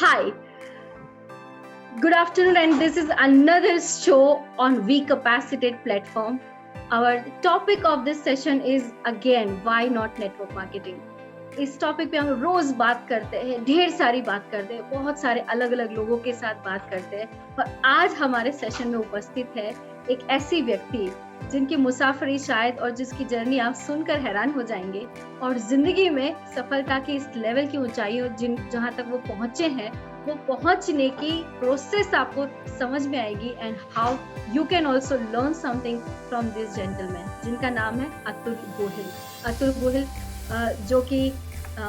Hi, good afternoon, and this is another show on We Capacitate platform. Our topic of this session is again why not network marketing. इस topic पे हम रोज बात करते हैं, ढेर सारी बात करते हैं, बहुत सारे अलग अलग लोगों के साथ बात करते हैं। और आज हमारे सेशन में उपस्थित है एक ऐसी व्यक्ति जिनकी मुसाफरी शायद और जिसकी जर्नी आप सुनकर हैरान हो जाएंगे और जिंदगी में सफलता की इस लेवल की ऊंचाइयों जहां तक वो पहुंचे हैं, वो पहुंचने की प्रोसेस आपको समझ में आएगी and how you can also learn something from this gentleman, जिनका नाम है अतुल गोहिल। अतुल गोहिल जो कि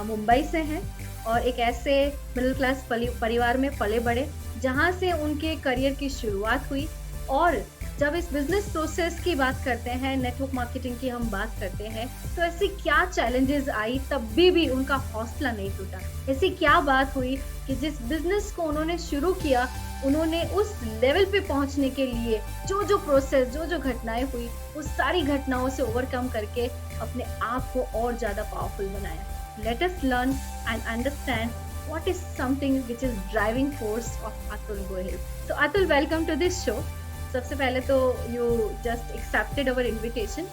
मुंबई से हैं और एक ऐसे मिडिल क्लास परिवार में पले बड़े जहां से उनके करियर की शुरुआत हुई। और जब इस बिजनेस प्रोसेस की बात करते हैं, नेटवर्क मार्केटिंग की हम बात करते हैं, तो ऐसी क्या चैलेंजेस आई तब भी उनका हौसला नहीं टूटा। ऐसी क्या बात हुई कि जिस बिजनेस को उन्होंने शुरू किया, उन्होंने उस लेवल पे पहुंचने के लिए जो प्रोसेस जो घटनाएं हुई, उस सारी घटनाओं से ओवरकम करके अपने आप को और ज्यादा पावरफुल बनाया। Let us learn and understand what is something which is driving force of Atul Gohil. So Atul, welcome to this show. सबसे पहले तो you just accepted our invitation.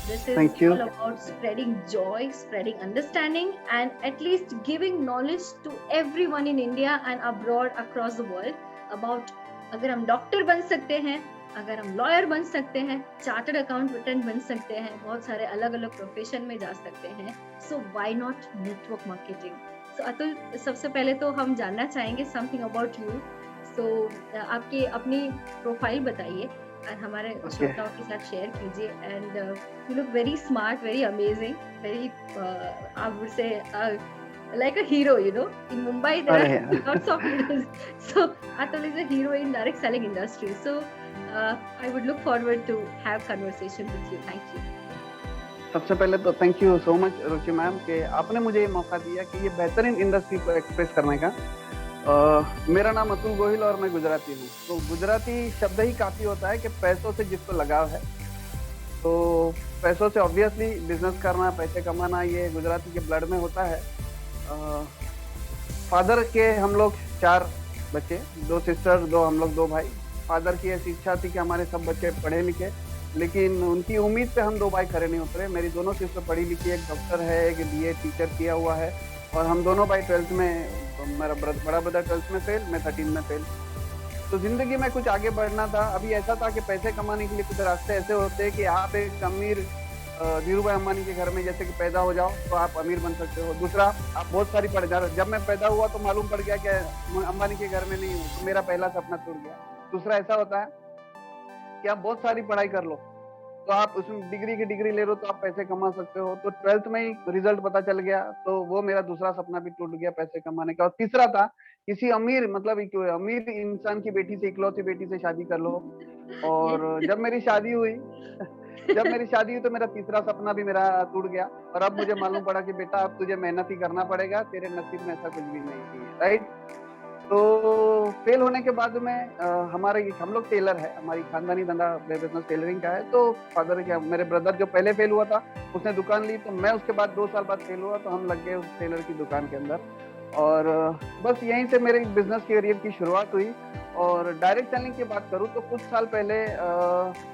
This is all about spreading joy, spreading understanding, and at least giving knowledge to everyone in India and abroad across the world about अगर हम doctor बन सकते हैं, अगर हम लॉयर बन सकते हैं, चार्टर्ड अकाउंटेंट बन सकते हैं, बहुत सारे अलग अलग प्रोफेशन में जा सकते हैं, so why not network marketing. So Atul, सबसे पहले तो हम जानना चाहेंगे समथिंग अबाउट यू। सो आपकी अपनी प्रोफाइल बताइए और हमारे श्रोताओं के साथ शेयर कीजिए। And you look very smart, very amazing, very I would say like a hero, you know. In Mumbai there are lots of heroes. So Atul is a hero in direct selling industry. So I would look forward to have conversation with you. Thank you. सबसे पहले तो thank you so much Ruchi ma'am कि आपने मुझे ये मौका दिया कि ये बेहतरीन इंडस्ट्री को एक्सप्रेस करने का। मेरा नाम अतुल गोहिल और मैं गुजराती हूँ। तो गुजराती शब्द ही काफ़ी होता है कि पैसों से जिसको लगाव है, तो पैसों से ऑब्वियसली बिजनेस करना, पैसे कमाना, ये गुजराती के ब्लड में होता है। फादर के हम लोग 4 बच्चे, 2 सिस्टर, 2 हम लोग, 2 भाई। फादर की ऐसी इच्छा थी कि हमारे सब बच्चे पढ़े लिखे, लेकिन उनकी उम्मीद पे हम 2 भाई खड़े नहीं उतरे। मेरी दोनों सिस्टर पढ़ी लिखी, एक डॉक्टर है, एक बीए टीचर किया हुआ है, और हम दोनों भाई 12th में, मेरा बड़ा ब्रदर 12th में फेल, मैं 13 में फेल। तो जिंदगी में कुछ आगे बढ़ना था। अभी ऐसा था कि पैसे कमाने के लिए कुछ रास्ते ऐसे होते हैं कि आप एक अमीर धीरू भाई अंबानी के घर में जैसे कि पैदा हो जाओ तो आप अमीर बन सकते हो। दूसरा, आप बहुत सारी पढ़ जाओ। जब मैं पैदा हुआ तो मालूम पड़ गया कि अंबानी के घर में नहीं हूँ, तो मेरा पहला सपना टूट गया। दूसरा ऐसा होता है कि आप बहुत सारी पढ़ाई कर लो, तो आप उसमें डिग्री की डिग्री ले लो तो आप पैसे कमा सकते हो। तो 12th में ही रिजल्ट पता चल गया, तो वो मेरा दूसरा सपना भी टूट गया पैसे कमाने का। और तीसरा था किसी अमीर, मतलब अमीर इंसान की बेटी से, इकलौती बेटी से शादी कर लो। और जब मेरी शादी हुई तो मेरा तीसरा सपना भी मेरा टूट गया। और अब मुझे मालूम पड़ा कि बेटा अब तुझे मेहनत ही करना पड़ेगा, तेरे नसीब में ऐसा कुछ भी नहीं है, राइट। तो फेल होने के बाद में हम लोग टेलर है, हमारी खानदानी धंधा बिजनेस टेलरिंग का है। तो फादर क्या, मेरे ब्रदर जो पहले फेल हुआ था उसने दुकान ली, तो मैं उसके बाद 2 साल बाद फेल हुआ, तो हम लग गए उस टेलर की दुकान के अंदर। और बस यहीं से मेरे बिजनेस करियर की शुरुआत हुई। और डायरेक्ट सेलिंग की बात करूँ तो कुछ साल पहले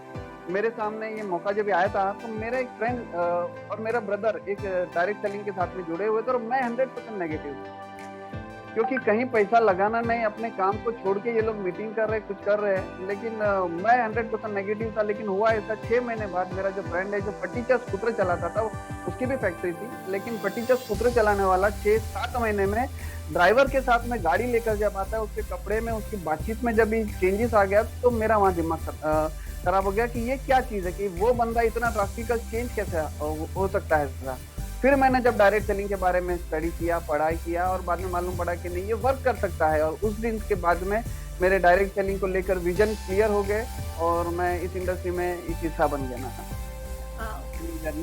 मेरे सामने ये मौका जब आया था, तो मेरा एक फ्रेंड और मेरा ब्रदर एक डायरेक्ट सेलिंग के साथ में जुड़े हुए थे, और मैं 100% नेगेटिव, क्योंकि कहीं पैसा लगाना नहीं, अपने काम को छोड़ के ये लोग मीटिंग कर रहे, कुछ कर रहे हैं। लेकिन मैं 100% नेगेटिव था। लेकिन हुआ ऐसा, 6 महीने बाद मेरा जो फ्रेंड है, जो फटीचर स्कूटर चलाता था, उसकी भी फैक्ट्री थी, लेकिन फटीचर स्कूटर चलाने वाला 6-7 महीने में ड्राइवर के साथ में गाड़ी लेकर जब आता है, उसके कपड़े में, उसकी बातचीत में जब भी चेंजेस आ गया, तो मेरा वहाँ दिमाग खराब हो गया कि ये क्या चीज है, कि वो बंदा इतना ड्रास्टिकल चेंज कैसे हो सकता है ऐसा। फिर मैंने जब डायरेक्ट सेलिंग के बारे में स्टडी किया, पढ़ाई किया, और बाद में मालूम पड़ा कि नहीं, ये वर्क कर सकता है। और उस दिन के बाद में मेरे डायरेक्ट सेलिंग को लेकर विजन क्लियर हो गए, और मैं इस इंडस्ट्री में एक हिस्सा बन गया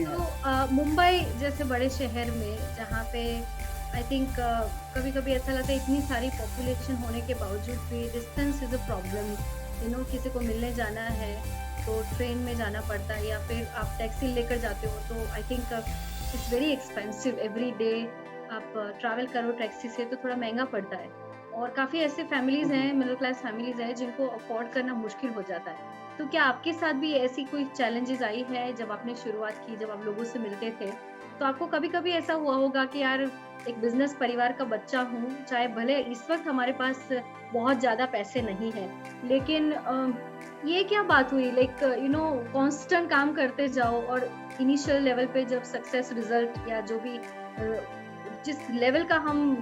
तो मुंबई जैसे बड़े शहर में, जहाँ पे आई थिंक कभी कभी ऐसा लगता है इतनी सारी पॉपुलेशन होने के बावजूद भी distance is a problem. You know, किसी को मिलने जाना है तो ट्रेन में जाना पड़ता है, या फिर आप टैक्सी लेकर जाते हो, तो I think it's very expensive. Every day आप ट्रैवल करो टैक्सी से तो थोड़ा महंगा पड़ता है। और काफ़ी ऐसे फैमिलीज़ हैं, मिडिल क्लास फैमिलीज़ हैं जिनको अफ़ोर्ड करना मुश्किल हो जाता है। तो क्या आपके साथ भी ऐसी कोई चैलेंजेज़ आई है जब आपने शुरुआत की, जब आप लोगों से मिलते थे? तो आपको कभी-कभी ऐसा हुआ होगा कि यार एक बिज़नेस परिवार का बच्चा हूँ, चाहे भले इस वक़्त हमारे पास बहुत ज़्यादा पैसे नहीं हैं, लेकिन ये क्या बात हुई लाइक कांस्टेंट काम करते जाओ और इनिशियल लेवल पे जब सक्सेस रिज़ल्ट या जो भी जिस लेवल का हम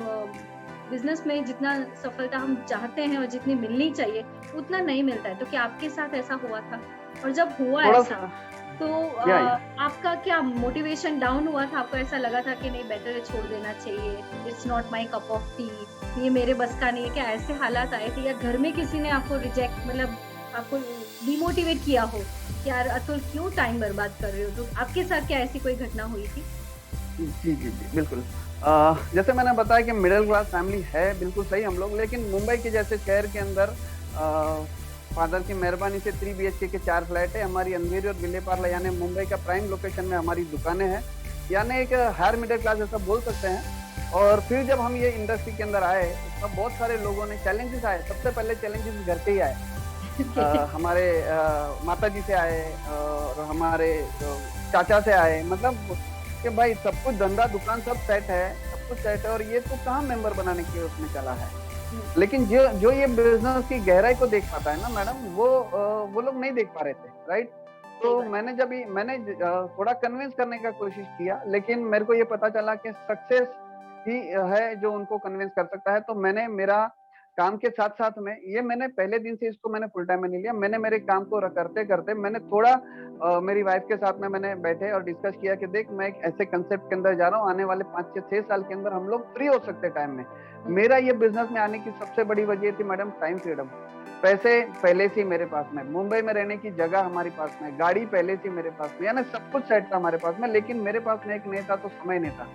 बिज़नेस में जितना सफलता हम चाहते हैं और जितनी मिलनी चाहिए, उतना नहीं मिलता है। तो क्या आपके साथ ऐसा हुआ था? और जब हुआ थोड़ा ऐसा, सा तो या आपका क्या मोटिवेशन डाउन हुआ था? आपको ऐसा लगा था कि नहीं बेटर है छोड़ देना चाहिए, it's not my cup of T, ये मेरे बस का नहीं है। क्या ऐसे हालात आए थे या घर में किसी ने आपको रिजेक्ट मतलब आपको डिमोटिवेट किया हो कि यार अतुल क्यों टाइम बर्बाद कर रहे हो? तो आपके साथ क्या ऐसी कोई घटना हुई थी? जी, बिल्कुल। जैसे मैंने बताया कि मिडिल क्लास फैमिली है, बिल्कुल सही हम लोग, लेकिन मुंबई के जैसे शहर के अंदर फादर की मेहरबानी से 3 बीएचके के 4 फ्लैट है। हमारी अंधेरी और विले पार्ले यानी मुंबई का प्राइम लोकेशन में हमारी दुकानें हैं, यानी एक हायर मिडिल क्लास ऐसा बोल सकते हैं। और फिर जब हम ये इंडस्ट्री के अंदर आए, तब बहुत सारे लोगों ने चैलेंजेस आए। सबसे पहले चैलेंजेस घर से ही आए। हमारे माताजी से आए और हमारे चाचा से आए, मतलब कि भाई सब कुछ धंधा दुकान सब सेट है, सब कुछ सेट है और ये तो कहाँ मेंबर बनाने के उसमें चला है। लेकिन जो जो ये बिजनेस की गहराई को देख पाता है ना मैडम, वो लोग नहीं देख पा रहे थे, राइट। सही तो बात। मैंने थोड़ा कन्विंस करने का कोशिश किया, लेकिन मेरे को ये पता चला कि सक्सेस ही है जो उनको कन्विंस कर सकता है। तो मैंने मेरा काम के साथ साथ में ये मैंने पहले दिन से इसको मैंने फुल टाइम में नहीं लिया। मैंने मेरे काम को करते करते मैंने थोड़ा मेरी वाइफ के साथ में मैंने बैठे और डिस्कस किया कि देख मैं एक ऐसे कंसेप्ट के अंदर जा रहा हूँ, आने वाले 5 से 6 साल के अंदर हम लोग फ्री हो सकते टाइम में। मेरा ये बिजनेस में आने की सबसे बड़ी वजह थी मैडम टाइम फ्रीडम। पैसे पहले से ही मेरे पास में, मुंबई में रहने की जगह हमारे पास में, गाड़ी पहले से मेरे पास में, यानी सब कुछ सेट था हमारे पास में। लेकिन मेरे पास में एक नहीं था तो समय नहीं था।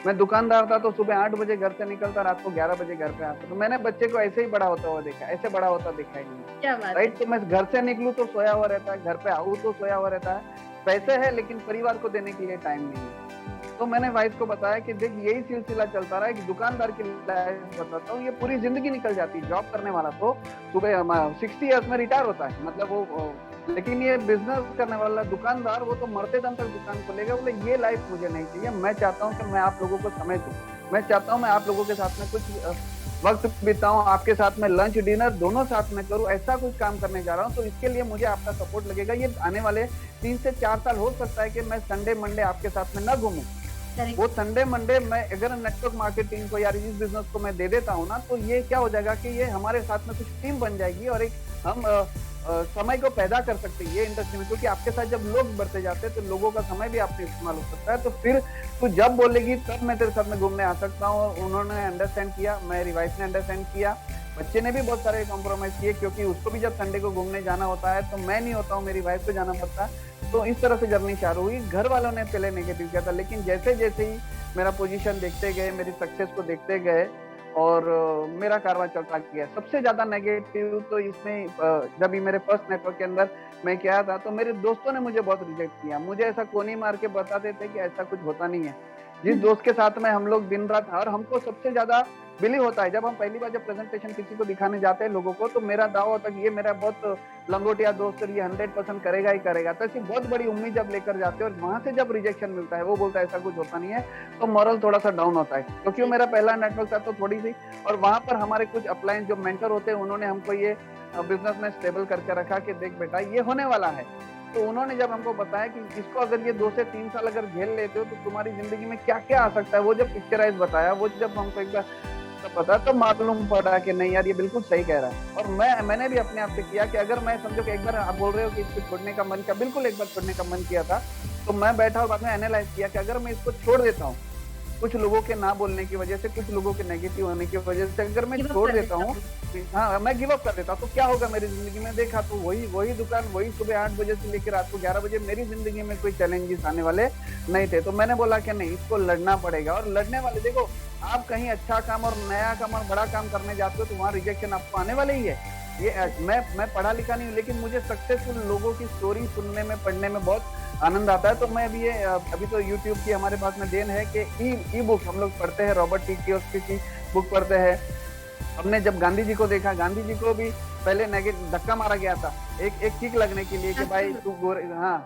मैं दुकानदार था तो सुबह 8 बजे घर से निकलता, रात को 11 बजे घर पे आता। तो मैंने बच्चे को ऐसे ही बड़ा होता हुआ देखा, ऐसे बड़ा होता देखा ही नहीं, क्या बात है! राइट। तो मैं घर से निकलूं तो सोया हुआ रहता है, घर पे आऊं तो सोया हुआ रहता है। पैसे है लेकिन परिवार को देने के लिए टाइम नहीं है। तो मैंने वाइफ को बताया कि देख यही सिलसिला चलता रहा है कि दुकानदार की लाइफ बताता हूँ, ये पूरी जिंदगी निकल जाती है। जॉब करने वाला तो सुबह 60 ईयर्स में रिटायर होता है, मतलब वो लेकिन ये बिजनेस करने वाला दुकानदार वो तो मरते दम तक दुकान खोलेगा। बोले ये लाइफ मुझे नहीं चाहिए। मैं चाहता हूँ कि मैं आप लोगों को समय दूं, मैं चाहता हूँ मैं आप लोगों के साथ में कुछ वक्त बिताऊं, आपके साथ में लंच डिनर दोनों साथ में करूं, ऐसा कुछ काम करने जा रहा हूं। तो इसके लिए मुझे आपका सपोर्ट लगेगा। ये आने वाले 3 से 4 साल हो सकता है कि मैं संडे मंडे आपके साथ में न घूमूं। वो संडे मंडे मैं अगर नेटवर्क मार्केटिंग को या इस बिजनेस को मैं दे देता हूँ ना, तो ये क्या हो जाएगा कि ये हमारे साथ में कुछ टीम बन जाएगी और एक हम समय को पैदा कर सकते हैं ये इंडस्ट्री में। क्योंकि आपके साथ जब लोग बढ़ते जाते हैं तो लोगों का समय भी आपसे इस्तेमाल हो सकता है। तो फिर तू जब बोलेगी तब मैं तेरे साथ में घूमने आ सकता हूँ। उन्होंने अंडरस्टैंड किया, मेरी वाइफ ने अंडरस्टैंड किया, बच्चे ने भी बहुत सारे कॉम्प्रोमाइज किए, क्योंकि उसको भी जब संडे को घूमने जाना होता है तो मैं नहीं होता हूँ, मेरी वाइफ को जाना पड़ता है। तो इस तरह से जर्नी चालू हुई। घर वालों ने पहले नेगेटिव किया था, लेकिन जैसे जैसे ही मेरा पोजीशन देखते गए, मेरी सक्सेस को देखते गए और मेरा कारवां चलता गया। सबसे ज्यादा नेगेटिव तो इसमें जब ये मेरे फर्स्ट नेटवर्क के अंदर मैं किया था तो मेरे दोस्तों ने मुझे बहुत रिजेक्ट किया। मुझे ऐसा कोनी मार के बताते थे कि ऐसा कुछ होता नहीं है। जिस दोस्त के साथ में हम लोग दिन रात, और हमको सबसे ज्यादा बिलीव होता है जब हम पहली बार जब प्रेजेंटेशन किसी को दिखाने जाते हैं लोगों को, तो मेरा दावा होता है कि ये मेरा बहुत लंगोटिया दोस्त है, ये 100% करेगा ही करेगा। तो ऐसी बहुत बड़ी उम्मीद जब लेकर जाते हैं और वहां से जब रिजेक्शन मिलता है, वो बोलता है ऐसा कुछ होता नहीं है, तो मॉरल थोड़ा सा डाउन होता है। क्योंकि वो मेरा पहला नेटवर्क था तो थोड़ी सी, और वहां पर हमारे कुछ अपलाइन जो मेंटर होते हैं उन्होंने हमको ये बिजनेस में स्टेबल करके रखा कि देख बेटा ये होने वाला है। तो उन्होंने जब हमको बताया कि इसको अगर ये 2 से 3 साल अगर झेल लेते हो तो तुम्हारी जिंदगी में क्या क्या आ सकता है, वो जब पिक्चराइज बताया, वो जब हमको एक बार पता तो मालूम पड़ा कि नहीं यार ये बिल्कुल सही कह रहा है। और मैंने भी अपने आप से किया कि अगर मैं समझो कि एक बार आप बोल रहे हो कि इसको छोड़ने का मन किया, बिल्कुल एक बार छोड़ने का मन किया था, तो मैं बैठा और बाद में एनालाइज किया कि अगर मैं इसको छोड़ देता हूँ कुछ लोगों के ना बोलने की वजह से, कुछ लोगों के नेगेटिव होने की वजह से, अगर मैं छोड़ देता हूँ, हाँ मैं गिव अप कर देता हूँ, तो क्या होगा मेरी जिंदगी में। देखा तो वही दुकान, वही सुबह 8 बजे से लेकर रात को 11 बजे, मेरी जिंदगी में कोई चैलेंजेस आने वाले नहीं थे। तो मैंने बोला कि नहीं, इसको लड़ना पड़ेगा। और लड़ने वाले, देखो आप कहीं अच्छा काम और नया काम और बड़ा काम करने जाते हो तो वहाँ रिजेक्शन आपको आने वाले ही है। ये मैं पढ़ा लिखा नहीं हूँ, लेकिन मुझे सक्सेसफुल लोगों की स्टोरी सुनने में, पढ़ने में बहुत आनंद आता है। तो मैं अभी तो यूट्यूब की हमारे पास में देन है कि ई बुक हम लोग पढ़ते हैं, रॉबर्ट टी कियोसाकी की बुक पढ़ते हैं, हमने जब गांधी जी को देखा, गांधी जी को भी पहले नेगेटिव धक्का मारा गया था एक किक लगने के लिए कि भाई तू गोरे, हाँ,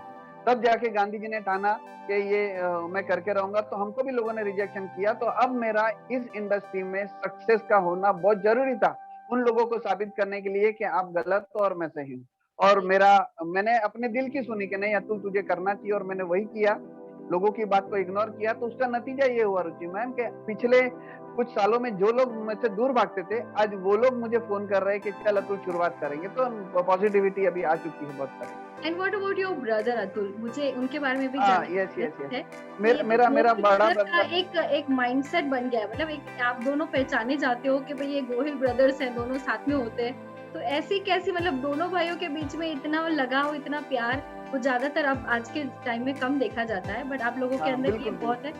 तब जाके गांधी जी ने ठाना कि ये मैं करके रहूंगा, तो हमको भी लोगों ने रिजेक्शन किया। तो अब मेरा इस इंडस्ट्री में सक्सेस का होना बहुत जरूरी था, उन लोगों को साबित करने के लिए कि आप गलत हो और मैं सही हूँ। और मैंने अपने दिल की सुनी कि नहीं अतुल तुझे करना चाहिए, और मैंने वही किया, लोगों की बात को इग्नोर किया। तो उसका नतीजा ये हुआ रुचि मैम कि पिछले कुछ सालों में जो लोग मुझसे दूर भागते थे, आज वो लोग मुझे फोन कर रहे हैं कि चल अतुल शुरुआत करेंगे। तो पॉजिटिविटी अभी आ चुकी है बहुत सारी। And what about your brother Atul, मुझे उनके बारे में भी हाँ, जानना यस यस है। यस, मेरा मेरा बड़ा ब्रदर का ब्रदर। एक माइंडसेट बन गया है, मतलब एक आप दोनों पहचाने जाते हो कि भाई ये गोहिल ब्रदर्स हैं, दोनों साथ में होते हैं। तो ऐसी कैसी, मतलब दोनों भाइयों के बीच में इतना लगाव, इतना प्यार, वो ज्यादातर अब आज के टाइम में कम देखा जाता है, बट आप लोगों के हाँ, अंदर ये बिल्कुल बहुत है।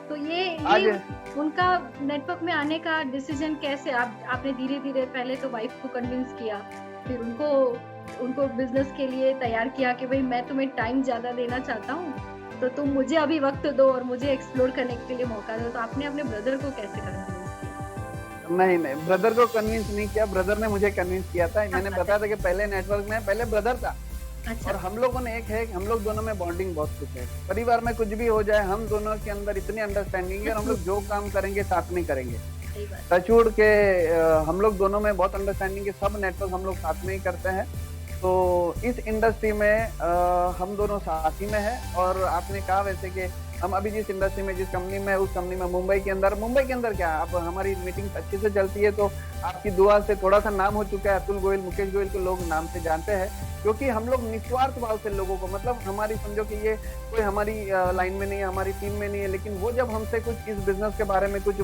तो ये आज उनका नेटवर्क में आने का डिसीजन कैसे, आपने धीरे धीरे पहले तो वाइफ को कन्विंस किया, फिर उनको बिजनेस के लिए तैयार किया कि भाई मैं तुम्हें टाइम ज्यादा देना चाहता हूँ, तो तुम मुझे अभी वक्त दो और मुझे एक्सप्लोर करने के लिए मौका दो। तो आपने अपने ब्रदर को कैसे कन्विंस किया? नहीं, ब्रदर को कन्विंस नहीं किया, ब्रदर ने मुझे कन्विंस किया था। मैंने बताया था कि पहले नेटवर्क में पहले ब्रदर था। अच्छा। और हम लोगों ने एक है, हम लोग दोनों में बॉन्डिंग बहुत कुछ है। परिवार में कुछ भी हो जाए, हम दोनों के अंदर इतनी अंडरस्टैंडिंग है, और हम लोग जो काम करेंगे साथ में करेंगे। टचवुड के हम लोग दोनों में बहुत अंडरस्टैंडिंग है, सब नेटवर्क हम लोग साथ में ही करते हैं। तो इस इंडस्ट्री में हम दोनों साथ ही में है। और आपने कहा वैसे कि हम अभी जिस इंडस्ट्री में, जिस कंपनी में, उस कंपनी में मुंबई के अंदर क्या, अब हमारी मीटिंग अच्छे से चलती है। तो आपकी दुआ से थोड़ा सा नाम हो चुका है, अतुल गोयल, मुकेश गोयल को लोग नाम से जानते हैं, क्योंकि हम लोग निस्वार्थ भाव से लोगों को, मतलब हमारी समझो कि ये कोई हमारी लाइन में नहीं है, हमारी टीम में नहीं है, लेकिन वो जब हमसे कुछ इस बिजनेस के बारे में कुछ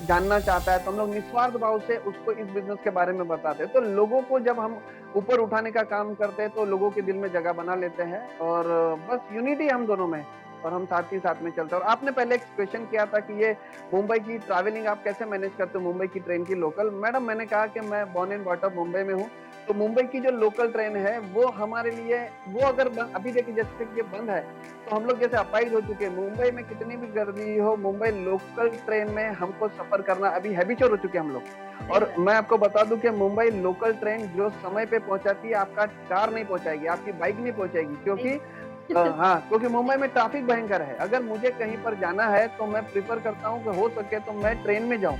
जानना चाहता है, तो हम लोग निस्वार्थ भाव से उसको इस बिजनेस के बारे में बताते हैं। तो लोगों को जब हम ऊपर उठाने का काम करते हैं, तो लोगों के दिल में जगह बना लेते हैं। और बस यूनिटी हम दोनों में, और हम साथ ही साथ में चलते हैं। और आपने पहले एक क्वेश्चन किया था कि ये मुंबई की ट्रैवलिंग आप कैसे मैनेज करते हो, मुंबई की ट्रेन की लोकल। मैडम, मैंने कहा कि मैं born and bought up Mumbai में हूँ, तो मुंबई की जो लोकल ट्रेन है वो हमारे लिए, वो अगर अभी देखिए जैसे कि ये बंद है, तो हम लोग जैसे अपाइज हो चुके हैं। मुंबई में कितनी भी गर्दी हो, मुंबई लोकल ट्रेन में हमको सफर करना अभी हैबिचुअल हो चुके हैं हम लोग। और मैं आपको बता दूं कि मुंबई लोकल ट्रेन जो समय पे पहुंचाती है, आपका कार नहीं पहुंचाएगी, आपकी बाइक नहीं पहुंचाएगी, क्योंकि हाँ, क्योंकि मुंबई में ट्रैफिक भयंकर है। अगर मुझे कहीं पर जाना है तो मैं प्रीफर करता हूँ कि हो सके तो मैं ट्रेन में जाऊँ,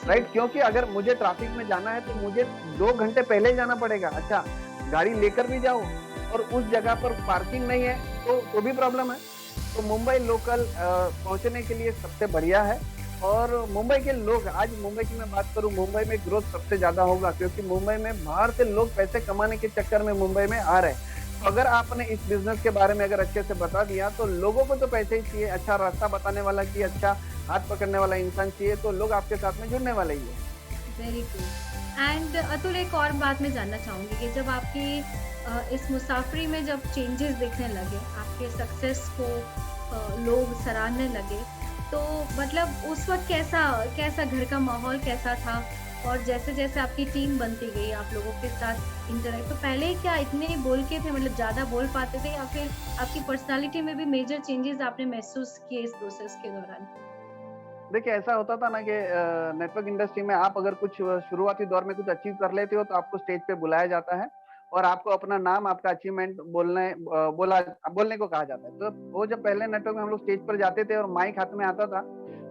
राइट। क्योंकि अगर मुझे ट्रैफिक में जाना है तो मुझे 2 घंटे पहले जाना पड़ेगा। अच्छा, गाड़ी लेकर भी जाओ और उस जगह पर पार्किंग नहीं है तो भी प्रॉब्लम है। तो मुंबई लोकल पहुंचने के लिए सबसे बढ़िया है। और मुंबई के लोग, आज मुंबई की मैं बात करूं, मुंबई में ग्रोथ सबसे ज्यादा होगा, क्योंकि मुंबई में बाहर से लोग पैसे कमाने के चक्कर में मुंबई में आ रहे हैं। तो अगर आपने इस बिजनेस के बारे में अगर अच्छे से बता दिया, तो लोगों को तो पैसे ही चाहिए, अच्छा रास्ता बताने वाला चाहिए, अच्छा हाथ पकड़ने वाला इंसान चाहिए, तो लोग आपके साथ में जुड़ने वाले ही है। Very good. एंड अतुल, एक और बात मैं जानना चाहूंगी कि जब आपकी इस मुसाफरी में जब चेंजेस दिखने लगे, आपके सक्सेस को लोग सराहने लगे, तो मतलब उस वक्त कैसा घर का माहौल कैसा था? और जैसे जैसे आपकी टीम बनती गई, आप लोगों के साथ इंटरेक्ट, तो पहले क्या इतने बोल के थे, मतलब ज्यादा बोल पाते थे, या फिर आपकी पर्सनालिटी में भी मेजर चेंजेस आपने महसूस किए इस प्रोसेस के दौरान? देखिए, ऐसा होता था ना कि नेटवर्क इंडस्ट्री में आप अगर कुछ शुरुआती दौर में कुछ अचीव कर लेते हो, तो आपको स्टेज पे बुलाया जाता है और आपको अपना नाम, आपका अचीवमेंट बोलने को कहा जाता है। तो वो जब पहले नेटवर्क में हम लोग स्टेज पर जाते थे और माइक हाथ में आता था,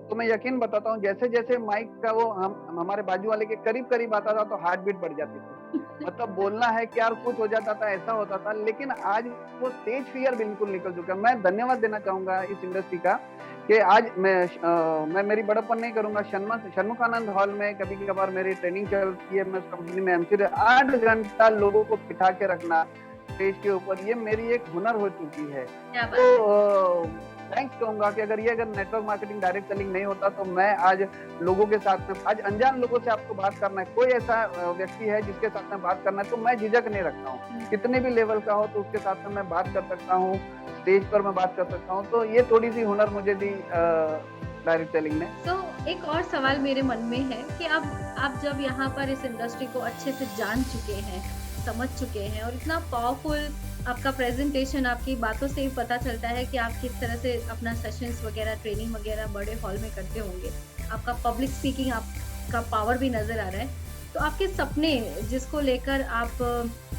तो मैं यकीन बताता हूँ, जैसे जैसे माइक का वो हम हमारे बाजू वाले के करीब करीब आता था, तो हार्ट बीट बढ़ जाती थी। मतलब बोलना है कि यार कुछ हो जाता था, ऐसा होता था। लेकिन आज वो स्टेज फियर बिल्कुल निकल चुका है। मैं धन्यवाद देना चाहूंगा इस इंडस्ट्री का कि आज मैं मेरी बड़प्पन नहीं करूंगा, षणमुखानंद हॉल में कभी कभार मेरी ट्रेनिंग चलती है, मैं उस कंपनी में एमसी 8 घंटा लोगों को बिठा के रखना स्टेज के ऊपर, ये मेरी एक हुनर हो चुकी है। तो थैंक्स कहूंगा कि अगर नेटवर्क मार्केटिंग डायरेक्ट सेलिंग नहीं होता, तो मैं आज लोगों के साथ में, आज अनजान लोगों से आपको बात करना है, कोई ऐसा व्यक्ति है जिसके साथ में बात करना है, तो मैं झिझक नहीं रखता हूँ, कितने भी लेवल का हो, तो उसके साथ में मैं बात कर सकता हूँ, स्टेज पर मैं बात कर सकता हूँ। तो ये थोड़ी सी हुनर मुझे दी डायरेक्ट सेलिंग ने। तो एक और सवाल मेरे मन में है कि आप जब यहाँ पर इस इंडस्ट्री को अच्छे से जान चुके हैं, समझ चुके हैं, और इतना पावरफुल आपका प्रेजेंटेशन, आपकी बातों से ही पता चलता है कि आप किस तरह से अपना सेशंस वगैरह, ट्रेनिंग वगैरह बड़े हॉल में करते होंगे, आपका पब्लिक स्पीकिंग आप का पावर भी नजर आ रहा है। तो आपके सपने जिसको लेकर आप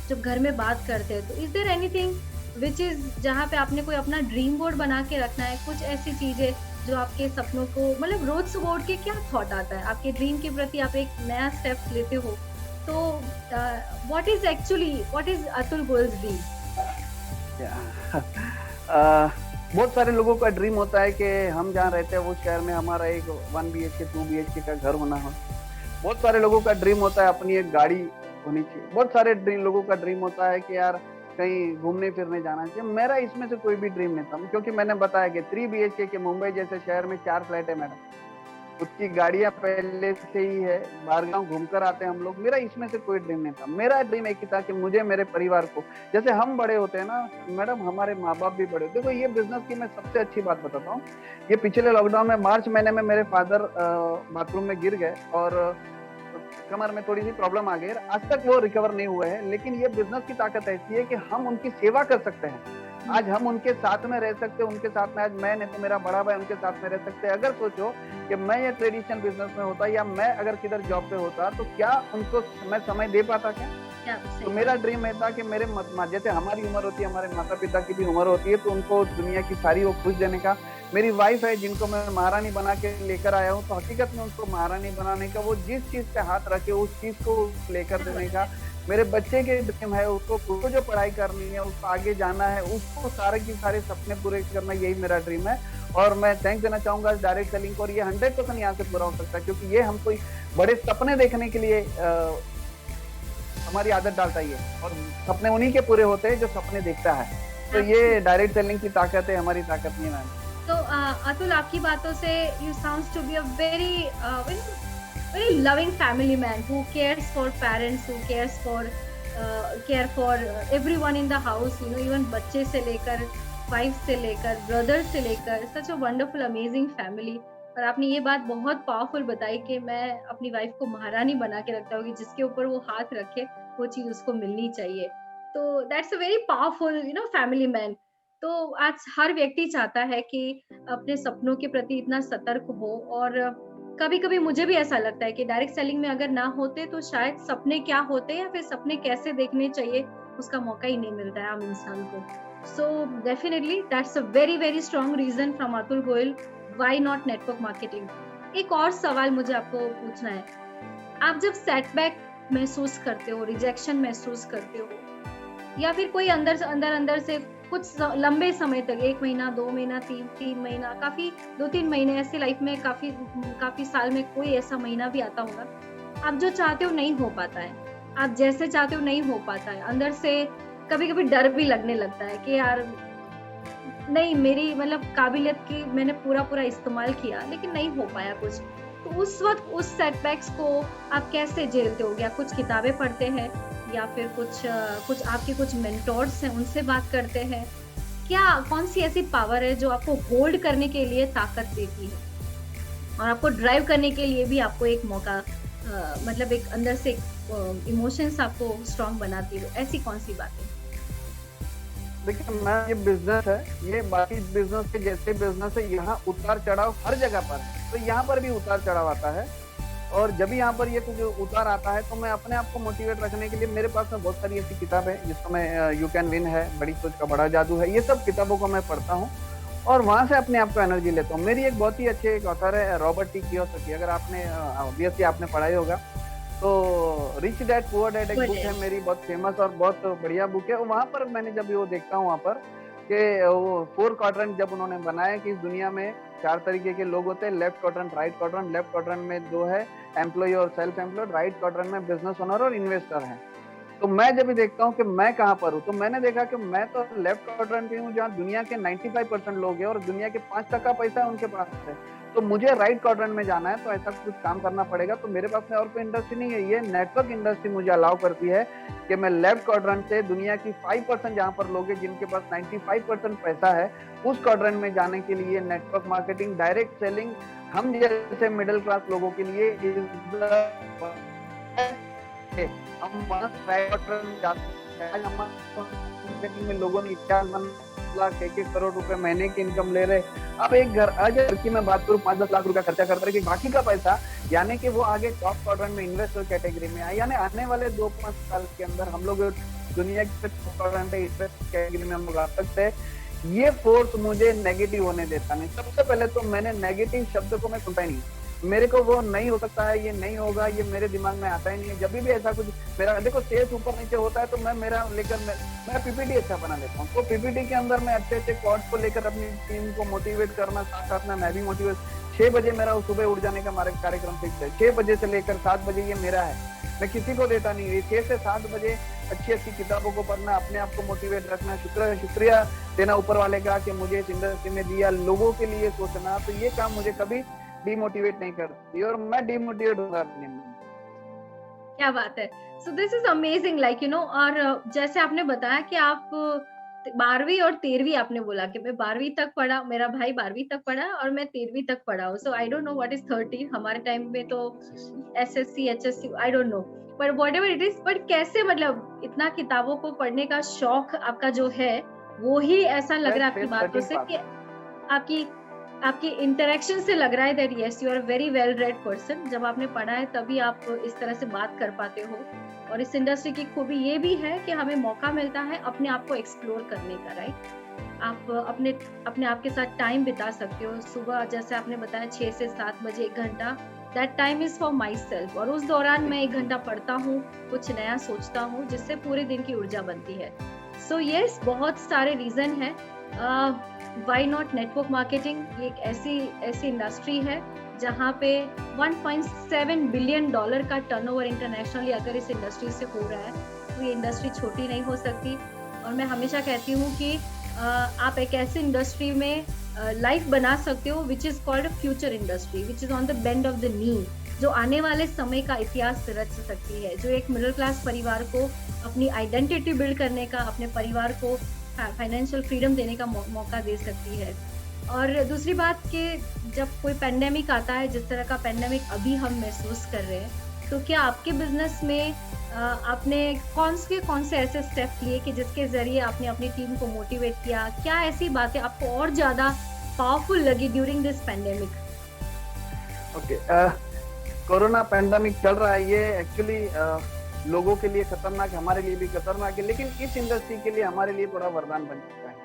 जब घर में बात करते हैं, तो is there anything which is जहाँ पे आपने कोई अपना ड्रीम बोर्ड बना के रखना है, कुछ ऐसी चीजें जो आपके सपनों को मतलब रोज सुबह उठ के क्या थॉट आता है आपके ड्रीम के प्रति, आप एक नया स्टेप लेते हो, तो what is Atul Goyal's dream? बहुत सारे लोगों का ड्रीम होता है कि हम जहाँ रहते हैं वो शहर में हमारा एक 1 BHK 2 BHK का घर होना हो। बहुत सारे लोगों का ड्रीम होता है अपनी एक गाड़ी होनी चाहिए। बहुत सारे लोगों का ड्रीम होता है कि यार कहीं घूमने फिरने जाना चाहिए। मेरा इसमें से कोई भी ड्रीम नहीं था, क्योंकि मैंने बताया कि 3 BHK के मुंबई जैसे शहर में 4 फ्लैट है मैडम, उसकी गाड़ियां पहले से ही है, बाहर गाँव घूमकर आते हैं हम लोग। मेरा इसमें से कोई ड्रीम नहीं था। मेरा ड्रीम एक ही था कि मुझे मेरे परिवार को, जैसे हम बड़े होते हैं ना मैडम, हमारे माँ बाप भी बड़े होते हैं। देखो ये बिजनेस की मैं सबसे अच्छी बात बताता हूँ। ये पिछले लॉकडाउन में मार्च महीने में मेरे फादर बाथरूम में गिर गए और कमर में थोड़ी सी प्रॉब्लम आ गई, आज तक वो रिकवर नहीं हुए हैं। लेकिन ये बिजनेस की ताकत ऐसी है कि हम उनकी सेवा कर सकते हैं। आज हम उनके साथ में रह सकते हैं, उनके साथ में आज मैं नहीं तो मेरा बड़ा भाई उनके साथ में रह सकते हैं। अगर सोचो कि मैं ये ट्रेडिशनल बिजनेस में होता या मैं अगर किधर जॉब पे होता तो क्या उनको मैं समय दे पाता क्या? तो मेरा ड्रीम है था कि मेरे जैसे हमारी उम्र होती है, हमारे माता पिता की भी उम्र होती है, तो उनको दुनिया की सारी वो खुश देने का। मेरी वाइफ है जिनको मैं महारानी बना के लेकर आया हूँ, तो हकीकत में उनको महारानी बनाने का, वो जिस चीज पे हाथ रखे उस चीज को लेकर देने का। मेरे बच्चे के ड्रीम है, उसको जो पढ़ाई करनी है, उसको आगे जाना है, उसको सारे के सारे सपने पूरे करना, यही मेरा ड्रीम है। और मैं थैंक देना चाहूंगा डायरेक्ट सेलिंग को, और ये 100% यहाँ से पूरा हो सकता है, क्योंकि ये हम कोई बड़े सपने देखने के लिए हमारी आदत डालता ही है, और सपने उन्हीं के पूरे होते हैं जो सपने देखता है। तो ये डायरेक्ट सेलिंग की ताकत है, हमारी ताकत नहीं है। तो अतुल, आपकी बातों से you sounds to be a very very loving family man who cares for parents, who cares for everyone in the house, you know, even बच्चे से लेकर वाइफ से लेकर ब्रदर से लेकर, such a wonderful amazing family। और आपने ये बात बहुत पावरफुल बताई कि मैं अपनी वाइफ को महारानी बना के रखता हूँ कि जिसके ऊपर वो हाथ रखे वो चीज उसको मिलनी चाहिए। तो that's a very powerful family man. तो आज हर व्यक्ति चाहता है कि अपने सपनों के प्रति इतना सतर्क हो, और कभी-कभी मुझे भी ऐसा लगता है कि डायरेक्ट सेलिंग में अगर ना होते तो शायद सपने क्या होते या फिर सपने कैसे देखने चाहिए उसका मौका ही नहीं मिलता है आम इंसान को। So definitely that's a very very strong reason from Atul Goyal why not network marketing. एक और सवाल मुझे आपको पूछना है, आप जब सेटबैक महसूस करते हो, रिजेक्शन महसूस करते हो, या फिर कोई अंदर से कुछ लंबे समय तक 1 महीना 2 महीना 3 महीना, काफी 2-3 महीने ऐसे लाइफ में काफी साल में कोई ऐसा महीना भी आता होगा, आप जो चाहते हो नहीं हो पाता है, आप जैसे चाहते हो नहीं हो पाता है, अंदर से कभी-कभी डर भी लगने लगता है कि यार नहीं, मेरी मतलब काबिलियत की मैंने पूरा इस्तेमाल किया लेकिन नहीं हो पाया कुछ। तो उस वक्त उस सेटबैक्स को आप कैसे झेलते हो? या कुछ किताबें पढ़ते हैं या फिर कुछ आपके कुछ मेंटोर्स हैं उनसे बात करते हैं? क्या कौन सी ऐसी पावर है जो आपको होल्ड करने के लिए ताकत देती है और आपको ड्राइव करने के लिए भी आपको एक मौका मतलब एक अंदर से इमोशंस आपको स्ट्रांग बनाती है? ऐसी कौन सी बात है? देखिए मैं, ये बिजनेस है, ये बाकी बिजनेस के जैसे बिजनेस है, यहाँ उतार चढ़ाव हर जगह पर है, तो यहाँ पर भी उतार चढ़ाव आता है। और जब यहाँ पर ये कुछ उतार आता है तो मैं अपने आप को मोटिवेट रखने के लिए मेरे पास में बहुत सारी ऐसी किताब है, जिसको मैं यू कैन विन है, बड़ी सोच का बड़ा जादू है, ये सब किताबों को मैं पढ़ता हूँ और वहां से अपने आप को एनर्जी लेता हूँ। मेरी एक बहुत ही अच्छे एक ऑथर है रॉबर्ट टी कियोसाकी, अगर आपने ऑब्वियसली आपने पढ़ा ही होगा, तो रिच डैड पुअर डैड एक बुक है मेरी, बहुत फेमस और बहुत बढ़िया बुक है। वहां पर मैंने जब वो देखता हूँ वहां पर कि वो 4 क्वाड्रेंट जब उन्होंने बनाया कि इस दुनिया में 4 तरीके के लोग होते हैं, left quadrant, right quadrant. Left quadrant में 2 है, एम्प्लॉय और सेल्फ एम्प्लॉयड, राइट क्वाड्रेंट में बिजनेस ओनर और इन्वेस्टर है। तो मैं जब भी देखता हूँ कि मैं कहाँ पर हूँ, तो मैंने देखा कि मैं तो लेफ्ट क्वाड्रेंट पे हूँ, जहाँ दुनिया के 95% लोग हैं और दुनिया के 5% पैसा है उनके पास है। तो मुझे राइट क्वाड्रेंट में जाना है, तो ऐसा कुछ काम करना पड़ेगा। तो मेरे पास में और कोई इंडस्ट्री नहीं है, ये नेटवर्क इंडस्ट्री मुझे अलाउ करती है कि मैं लेफ्ट क्वाड्रेंट से दुनिया की 5% जहाँ पर लोग हैं जिनके पास 95% पैसा है, उस क्वाड्रेंट में जाने के लिए नेटवर्क मार्केटिंग, डायरेक्ट सेलिंग हम जैसे मिडिल क्लास लोगों के लिए हम आज हमारे में लोगों ने 51 लाख 1-1 करोड़ रुपए महीने की इनकम ले रहे। अब एक घर आज घर की मैं बात करूँ 5-10 लाख रुपया खर्चा करता है कि बाकी का पैसा यानी कि वो आगे टॉप क्वाड्रेंट में इन्वेस्टर कैटेगरी में आए, यानी आने वाले 2-5 साल के अंदर हम लोग दुनिया के टॉप क्वाड्रेंट इन्वेस्टर कैटेगरी में हम लोग आ सकते हैं। ये फोर्स मुझे नेगेटिव होने देता नहीं। सबसे पहले तो मैंने नेगेटिव शब्द को मैं सुनता ही नहीं, मेरे को वो नहीं हो सकता है, ये नहीं होगा, ये मेरे दिमाग में आता ही नहीं है। जब भी ऐसा कुछ मेरा देखो सेल्स ऊपर नीचे होता है तो मैं मेरा लेकर मैं पीपीटी अच्छा बना लेता हूँ। तो पीपीटी के अंदर मैं अच्छे अच्छे कॉर्ड को लेकर अपनी टीम को मोटिवेट करना, साथ साथ में मैं भी मोटिवेट 6 बजे मेरा सुबह उठ जाने का हमारा कार्यक्रम फिक्स है। 6 बजे से लेकर 7 बजे ये मेरा है, मैं किसी को देता नहीं है। 6 से 7 बजे अच्छी अच्छी किताबों को पढ़ना, अपने आप को मोटिवेट रखना, शुक्रिया देना ऊपर वाले का कि मुझे इस इंडस्ट्री में दिया, लोगों के लिए सोचना। तो ये काम मुझे कभी डिमोटिवेट नहीं करती और मैं डिमोटिवेट होगा अपने में। क्या बात है। सो this is amazing like you know. और जैसे आपने बताया कि आप 12वीं और 13वीं आपने बोला कि मैं 12वीं तक पढ़ा, मेरा भाई 12वीं तक पढ़ा और मैं 13वीं तक पढ़ा हूँ। So I don't know what is 13, हमारे टाइम में तो SSC HSC I don't know, पर व्हाटएवर इट इज। बट कैसे मतलब इतना किताबों को पढ़ने का शौक आपका जो है वो ही ऐसा लग रहा है आपकी बातों से कि आपकी आपकी इंटरेक्शन से लग रहा है that yes you are very well read person. जब आपने पढ़ा है तभी आप इस तरह से बात कर पाते हो। और इस इंडस्ट्री की खूबी ये भी है कि हमें मौका मिलता है अपने आप को एक्सप्लोर करने का, राइट। आप अपने आप के साथ टाइम बिता सकते हो। सुबह जैसे आपने बताया 6 से 7 बजे 1 घंटा, that time is for my self. और उस दौरान मैं 1 घंटा पढ़ता हूँ, कुछ नया सोचता हूँ, जिससे पूरे दिन की ऊर्जा बनती है। सो यस, बहुत सारे रीजन है व्हाई नॉट नेटवर्क मार्केटिंग। ये एक ऐसी इंडस्ट्री है जहाँ पे 1.7 बिलियन डॉलर का टर्नओवर इंटरनेशनली अगर इस इंडस्ट्री से हो रहा है तो ये इंडस्ट्री छोटी नहीं हो सकती। और मैं हमेशा कहती हूँ कि आप एक ऐसी इंडस्ट्री में लाइफ बना सकते हो which is called future industry, which is on the bend of the knee, जो आने वाले समय का इतिहास रच सकती है, जो एक मिडिल क्लास परिवार को अपनी आइडेंटिटी बिल्ड करने का, अपने परिवार को फाइनेंशियल फ्रीडम देने का मौका दे सकती है। और दूसरी बात कि जब कोई पेंडेमिक आता है, जिस तरह का पेंडेमिक अभी हम महसूस कर रहे हैं, तो क्या आपके बिजनेस में आपने कौन से ऐसे स्टेप लिए कि जिसके जरिए आपने अपनी टीम को मोटिवेट किया? क्या ऐसी बातें आपको और ज्यादा पावरफुल लगी during this pandemic? Okay, corona pandemic चल रहा है, ये एक्चुअली लोगों के लिए खतरनाक है, हमारे लिए भी खतरनाक है, लेकिन इस इंडस्ट्री के लिए हमारे लिए पूरा वरदान बन चुका है।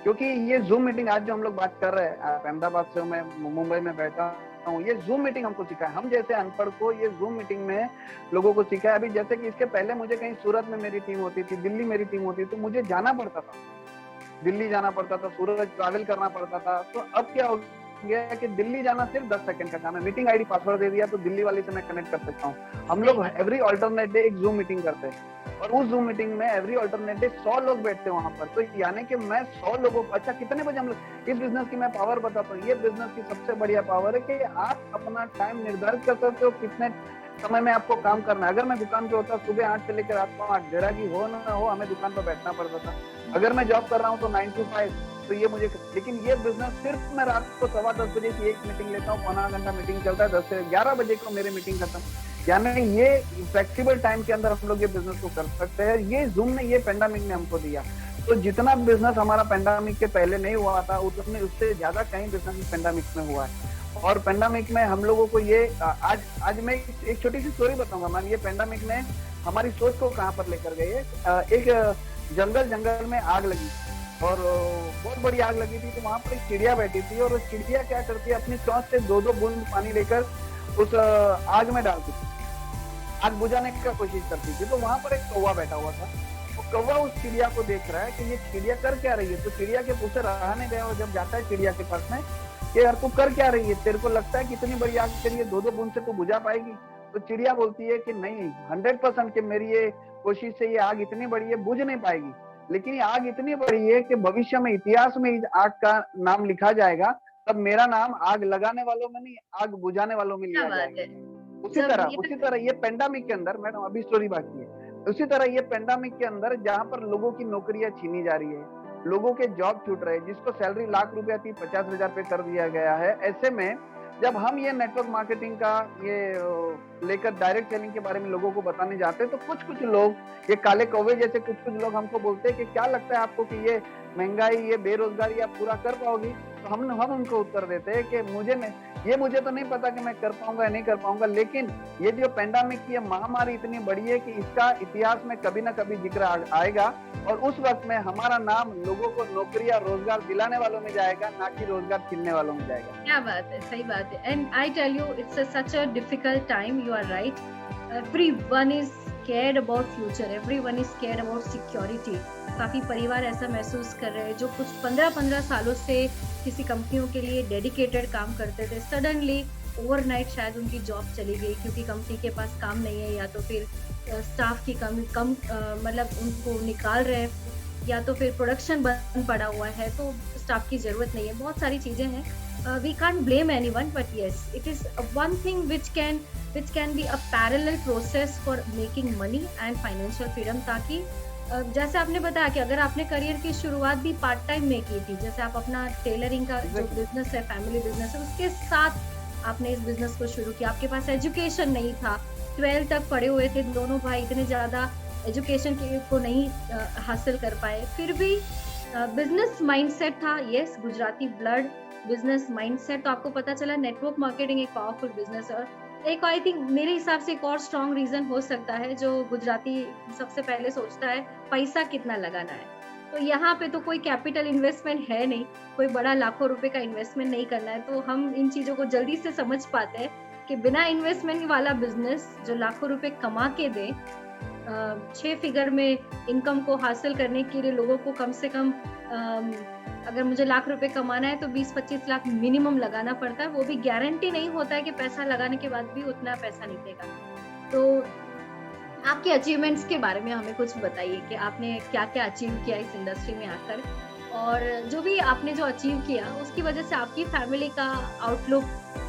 क्योंकि ये जूम मीटिंग आज जो हम लोग बात कर रहे हैं, अहमदाबाद से मैं मुंबई में बैठा हूँ, ये जूम मीटिंग हमको सिखा है। हम जैसे अनपढ़ को ये जूम मीटिंग में लोगों को सिखा है। अभी जैसे कि इसके पहले मुझे कहीं सूरत में मेरी टीम होती थी, दिल्ली मेरी टीम होती थी, तो मुझे जाना पड़ता था, दिल्ली जाना पड़ता था, सूरत ट्रैवल करना पड़ता था। तो अब क्या हो गया कि दिल्ली जाना सिर्फ 10 सेकंड का काम है। मीटिंग आईडी पासवर्ड दे दिया तो दिल्ली वाले से मैं कनेक्ट कर सकता हूँ। हम लोग एवरी अल्टरनेट डे एक जूम मीटिंग करते हैं और उस जूम मीटिंग में एवरी अल्टरनेट डे 100 लोग बैठते हैं वहां पर। तो यानी कि मैं 100 लोगों को, अच्छा कितने बजे हम लोग इस बिजनेस की मैं पावर बताता हूँ। ये बिजनेस की सबसे बढ़िया पावर है कि आप अपना टाइम निर्धारित कर सकते हो कितने समय में आपको काम करना है। अगर मैं दुकान पे होता सुबह 8 से लेकर रात को 8, ग्राहकी हो ना हो हमें दुकान पर बैठना पड़ता था। अगर मैं जॉब कर रहा हूँ तो 9 to 5, तो ये मुझे, लेकिन ये बिजनेस सिर्फ मैं रात को 10:15 बजे की एक मीटिंग लेता हूँ, पौना घंटा मीटिंग चलता है, 10 से 11 बजे को मेरी मीटिंग खत्म। यानी ये फ्लेक्सिबल टाइम के अंदर हम लोग ये बिजनेस को कर सकते हैं। ये जूम ने, ये पेंडेमिक ने हमको दिया। तो जितना बिजनेस हमारा पेंडेमिक के पहले नहीं हुआ था उतने उससे ज्यादा कहीं बिजनेस पेंडेमिक में हुआ है। और पेंडेमिक में हम लोगों को ये आज मैं एक छोटी सी स्टोरी बताऊंगा मैम। ये पेंडेमिक ने हमारी सोच को कहाँ पर लेकर गई है। एक जंगल में आग लगी और बहुत बड़ी आग लगी थी। तो वहां पर एक चिड़िया बैठी थी और चिड़िया क्या करती है, अपनी चोंच से 2-2 बूंद पानी लेकर उस आग में डालती थी, आग बुझाने की कोशिश करती थी। तो वहां पर एक कौवा बैठा हुआ था। तो कौवा उस चिड़िया को देख रहा है कि ये चिड़िया कर क्या रही है। तो चिड़िया के पूछे रहने गया और जब जाता है चिड़िया के पास में कि यार तू कर क्या रही है, तेरे को लगता है कि इतनी बड़ी आग के लिए 2-2 बूंद से तू बुझा पाएगी? तो चिड़िया बोलती है कि नहीं, 100% कि मेरी ये कोशिश से ये आग इतनी बड़ी है, बुझ नहीं पाएगी। लेकिन ये आग इतनी बड़ी है कि भविष्य में इतिहास में इस आग का नाम लिखा जाएगा, तब मेरा नाम आग लगाने वालों में नहीं, आग बुझाने वालों में लिया जाएगा। उसी तरह ये पेंडेमिक के अंदर, मैडम अभी स्टोरी बाकी है, उसी तरह ये पेंडेमिक के अंदर जहां पर लोगों की नौकरियां छीनी जा रही है, लोगों के जॉब छूट रहे हैं, जिसको सैलरी लाख रुपया थी 50,000 पे कर दिया गया है। ऐसे में जब हम ये नेटवर्क मार्केटिंग का ये लेकर डायरेक्ट सेलिंग के बारे में लोगों को बताने जाते हैं, तो कुछ कुछ लोग, ये काले कौवे जैसे कुछ कुछ लोग हमको बोलते हैं कि क्या लगता है आपको कि ये महंगाई, ये बेरोजगारी आप पूरा कर पाओगी? तो हम उनको उत्तर देते हैं कि मुझे तो नहीं पता कि मैं कर पाऊंगा या नहीं कर पाऊंगा, लेकिन ये जो पेंडेमिक की महामारी इतनी बड़ी है कि इसका इतिहास में कभी ना कभी जिक्र आएगा, और उस वक्त में हमारा नाम लोगों को नौकरी या रोजगार दिलाने वालों में जाएगा, ना कि रोजगार छीनने वालों में जाएगा। क्या बात है, सही बात है। And I tell you, it's such a difficult time, you are right. Everyone is scared about future, everyone is scared about security। काफी परिवार ऐसा महसूस कर रहे हैं जो कुछ 15-15 सालों से किसी कंपनियों के लिए डेडिकेटेड काम करते थे, सडनली ओवरनाइट शायद उनकी जॉब चली गई क्योंकि कंपनी के पास काम नहीं है, या तो फिर स्टाफ की कम मतलब उनको निकाल रहे हैं, या तो फिर प्रोडक्शन बंद पड़ा हुआ है तो स्टाफ की जरूरत नहीं है, बहुत सारी चीजें हैं। We can't blame anyone, but yes, it is one thing which can be a parallel process for making money and financial freedom। ताकि जैसे आपने बताया कि अगर आपने करियर की शुरुआत भी पार्ट टाइम में की थी, जैसे आप अपना टेलरिंग का जो बिजनेस है, फैमिली बिजनेस है, उसके साथ आपने इस बिजनेस को शुरू किया। आपके पास एजुकेशन नहीं था, 12 तक पढ़े हुए थे दोनों भाई, इतने ज्यादा एजुकेशन को नहीं हासिल कर पाए, फिर भी बिजनेस माइंडसेट था। Yes, Gujarati blood, business mindset. तो आपको पता चला नेटवर्क मार्केटिंग एक पावरफुल बिजनेस है। और एक आई थिंक मेरे हिसाब से एक और स्ट्रॉन्ग रीजन हो सकता है जो गुजराती सबसे पहले सोचता है, पैसा कितना लगाना है। तो यहाँ पे तो कोई कैपिटल इन्वेस्टमेंट है नहीं, कोई बड़ा लाखों रुपए का इन्वेस्टमेंट नहीं करना है, तो हम इन चीजों को जल्दी से समझ पाते हैं कि बिना इन्वेस्टमेंट वाला बिजनेस जो लाखों रुपए कमा के दे, 6 फिगर में इनकम को हासिल करने के लिए लोगों को कम से कम अगर मुझे लाख रुपए कमाना है तो 20-25 लाख मिनिमम लगाना पड़ता है। वो भी गारंटी नहीं होता है कि पैसा लगाने के बाद भी उतना पैसा निकलेगा। तो आपके अचीवमेंट्स के बारे में हमें कुछ बताइए कि आपने क्या क्या अचीव किया इस इंडस्ट्री में आकर, और जो भी आपने जो अचीव किया उसकी वजह से आपकी फैमिली का आउटलुक,